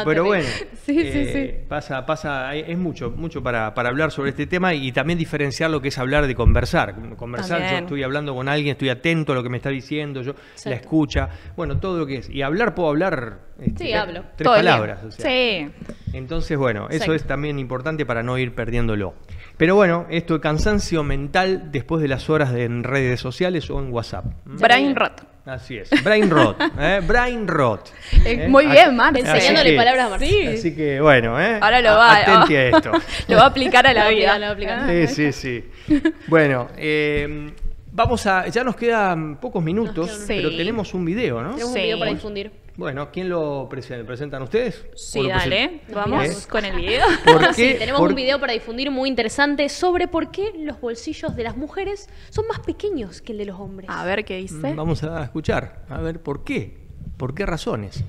Pero bueno, pasa, es mucho para hablar sobre este tema y también diferenciar lo que es hablar de conversar. Conversar, también. Yo estoy hablando con alguien, estoy atento a lo que me está diciendo, yo la escucha, bueno, todo lo que es. Y hablar, puedo hablar hablo. 3 palabras. O sea. Sí. Entonces, bueno, eso es también importante para no ir perdiéndolo. Pero bueno, esto de cansancio mental después de las horas en redes sociales o en WhatsApp. Brain rot. Así es, brain rot. Brain rot. Muy bien, Marce. Enseñándole palabras a Marce. Así que bueno, ahora lo va atenti a esto. Lo va a aplicar a la vida. Lo va a aplicar. Sí. Bueno, ya nos quedan pocos minutos, pero tenemos un video, ¿no? Tenemos un video para difundir. Bueno, ¿quién lo presentan ustedes? Sí, dale, vamos con el video. Tenemos un video para difundir muy interesante sobre por qué los bolsillos de las mujeres son más pequeños que el de los hombres. A ver qué dice. Vamos a escuchar, a ver por qué razones.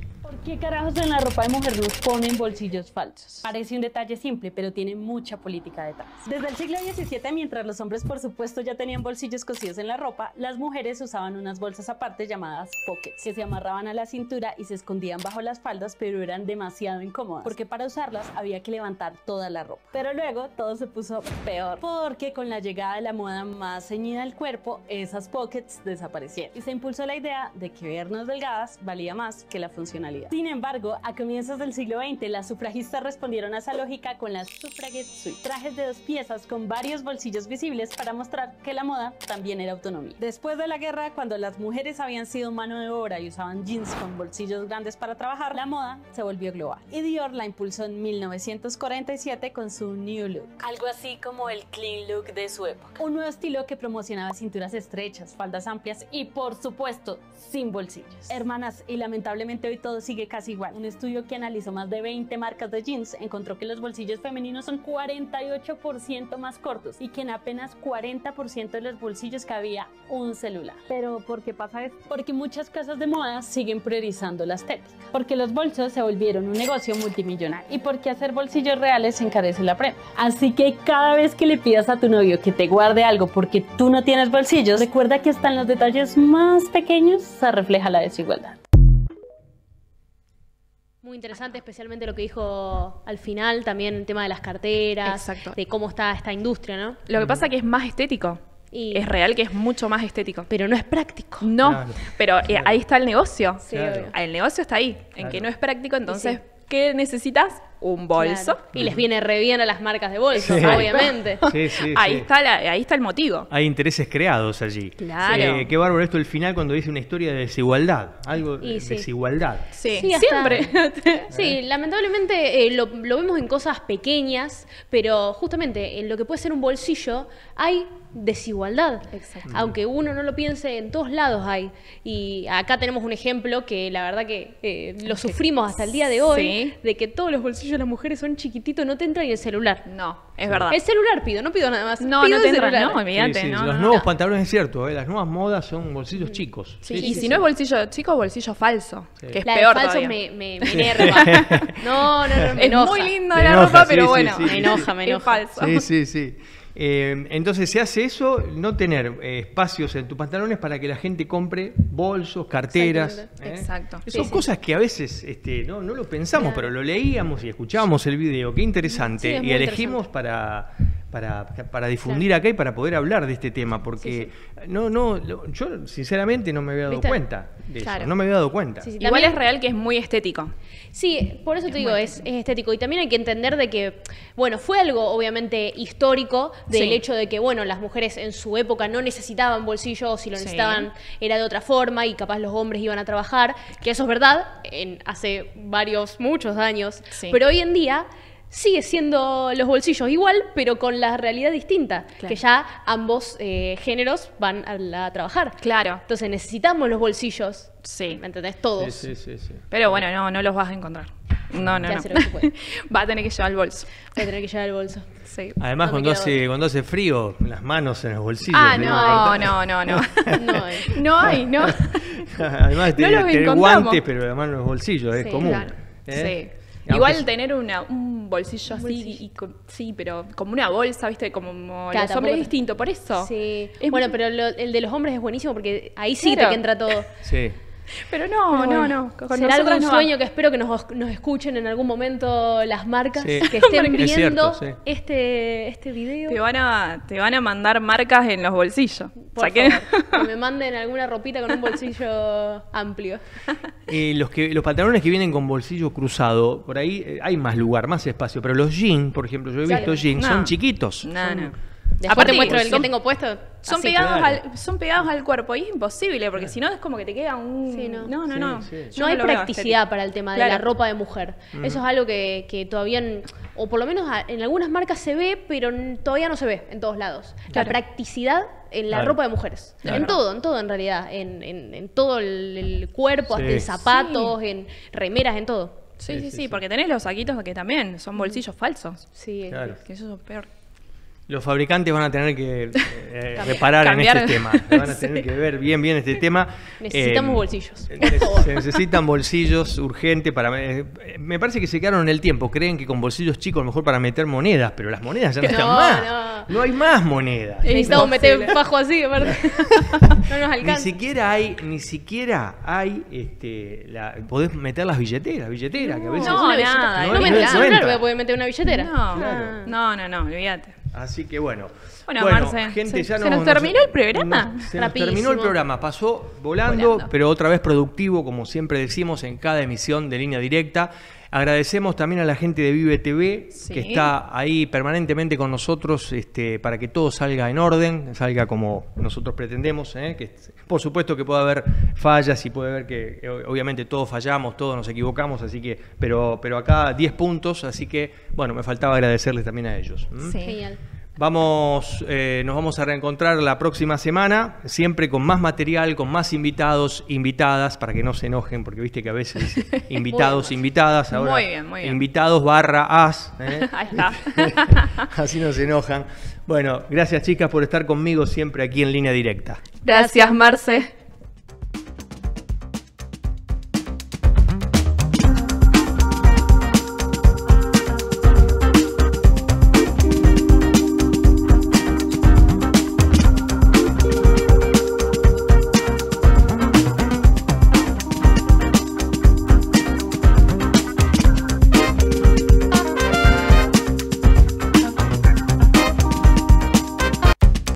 ¿Qué carajos en la ropa de mujer nos ponen bolsillos falsos? Parece un detalle simple, pero tiene mucha política detrás. Desde el siglo XVII, mientras los hombres por supuesto ya tenían bolsillos cosidos en la ropa, las mujeres usaban unas bolsas aparte llamadas pockets, que se amarraban a la cintura y se escondían bajo las faldas, pero eran demasiado incómodas, porque para usarlas había que levantar toda la ropa. Pero luego todo se puso peor, porque con la llegada de la moda más ceñida al cuerpo, esas pockets desaparecieron y se impulsó la idea de que vernos delgadas valía más que la funcionalidad. Sin embargo, a comienzos del siglo XX, las sufragistas respondieron a esa lógica con las suffragette suite, trajes de 2 piezas con varios bolsillos visibles para mostrar que la moda también era autonomía. Después de la guerra, cuando las mujeres habían sido mano de obra y usaban jeans con bolsillos grandes para trabajar, la moda se volvió global. Y Dior la impulsó en 1947 con su New Look, algo así como el clean look de su época. Un nuevo estilo que promocionaba cinturas estrechas, faldas amplias y, por supuesto, sin bolsillos. Hermanas, y lamentablemente hoy todo sigue casi igual. Un estudio que analizó más de 20 marcas de jeans encontró que los bolsillos femeninos son 48% más cortos y que en apenas 40% de los bolsillos cabía un celular. ¿Pero por qué pasa esto? Porque muchas casas de moda siguen priorizando la estética, porque los bolsos se volvieron un negocio multimillonario y porque hacer bolsillos reales encarece la prenda. Así que cada vez que le pidas a tu novio que te guarde algo porque tú no tienes bolsillos, recuerda que hasta en los detalles más pequeños se refleja la desigualdad. Muy interesante, especialmente lo que dijo al final, también el tema de las carteras, de cómo está esta industria, ¿no? Lo que pasa es que es más estético. Y es real que es mucho más estético. Pero no es práctico. No, pero ahí está el negocio. Sí, el negocio está ahí, en que no es práctico, entonces, ¿qué necesitas? Un bolso. Claro. Y les viene re bien a las marcas de bolsos, obviamente. Ahí está el motivo. Hay intereses creados allí. Claro. Qué bárbaro esto al final cuando dice una historia de desigualdad. Algo de desigualdad. Sí, siempre. Sí, lamentablemente lo vemos en cosas pequeñas, pero justamente en lo que puede ser un bolsillo hay desigualdad. Exacto. Aunque uno no lo piense, en todos lados hay. Y acá tenemos un ejemplo que la verdad que lo sufrimos hasta el día de hoy, de que todos los bolsillos de las mujeres son chiquititos, no te entra ni el celular. No, es verdad. El celular pido, no pido nada más. No, pido no te entra, celular. no, olvídate. Los nuevos pantalones, es cierto, las nuevas modas son bolsillos chicos. Y si no es bolsillo chico, bolsillo falso, que es la peor de falso todavía. me enerva. No, me enoja. Es muy linda la ropa, pero bueno. Me enoja. Es falso. Sí. Entonces se hace eso, no tener espacios en tus pantalones para que la gente compre bolsos, carteras. Exacto. Son cosas que a veces no lo pensamos, pero lo leíamos y escuchábamos el video. Qué interesante. Y elegimos para difundir acá y para poder hablar de este tema, porque yo sinceramente no me había dado cuenta de eso. No me había dado cuenta. Igual es real que es muy estético. Sí, por eso te digo, es estético. Y también hay que entender de que, bueno, fue algo obviamente histórico del hecho de que, bueno, las mujeres en su época no necesitaban bolsillos, o si lo necesitaban era de otra forma y capaz los hombres iban a trabajar, que eso es verdad, hace muchos años. Pero hoy en día sigue siendo los bolsillos igual, pero con la realidad distinta, que ya ambos géneros van a trabajar. Claro. Entonces necesitamos los bolsillos, sí. ¿me entendés? Todos. Sí. Pero bueno, no los vas a encontrar. No. Va a tener que llevar el bolso. Va a tener que llevar el bolso. Sí. Además, cuando hace frío, las manos en los bolsillos. No. No hay. Además, tener guantes, pero las manos en los bolsillos, es común. Claro. Sí. Igual tener un bolsillo así, sí, pero como una bolsa, ¿viste? Como los hombres es distinto, por eso. Sí. Bueno, pero el de los hombres es buenísimo porque ahí sí te entra todo. Sí. Pero no. Será algún sueño que espero que nos escuchen en algún momento las marcas que estén viendo este video. Te van a mandar marcas en los bolsillos. Por favor, que me manden alguna ropita con un bolsillo amplio. Los pantalones que vienen con bolsillo cruzado, por ahí hay más lugar, más espacio. Pero los jeans, por ejemplo, yo he visto jeans, son chiquitos. No. Después te muestro el que tengo puesto. Son pegados al cuerpo y es imposible, porque si no es como que te queda un... Sí, no. No hay practicidad para el tema de la ropa de mujer. Eso es algo que todavía, o por lo menos en algunas marcas se ve, pero todavía no se ve en todos lados. La practicidad en la ropa de mujeres. En todo en realidad. En todo el cuerpo, hasta en zapatos, en remeras, en todo. Sí, porque tenés los saquitos que también son bolsillos falsos. Sí, que eso es peor. Los fabricantes van a tener que reparar en este tema. Van a tener que ver bien este tema. Necesitamos bolsillos. Se necesitan bolsillos urgente para... me parece que se quedaron en el tiempo. Creen que con bolsillos chicos a lo mejor para meter monedas, pero las monedas ya no están más. No hay más monedas. Necesitamos meter un fajo así, ¿verdad? No nos alcanza. Ni siquiera hay podés meter las billeteras que a veces... nada. No me entra celular, voy a poder meter una billetera. No, olvídate. Así que bueno, Marce, gente, ¿se nos terminó el programa? Se nos terminó el programa, pasó volando, pero otra vez productivo, como siempre decimos en cada emisión de Línea Directa. Agradecemos también a la gente de Vive TV, que está ahí permanentemente con nosotros para que todo salga en orden, salga como nosotros pretendemos. Que por supuesto que puede haber fallas y puede haber que obviamente todos fallamos, todos nos equivocamos, así que pero acá 10 puntos, así que bueno, me faltaba agradecerles también a ellos. Sí. Genial. Nos vamos a reencontrar la próxima semana, siempre con más material, con más invitados, invitadas, para que no se enojen, porque viste que a veces invitados, invitadas, ahora muy bien. invitados /as. Ahí está. Así no se enojan. Bueno, gracias chicas por estar conmigo siempre aquí en Línea Directa. Gracias, Marce.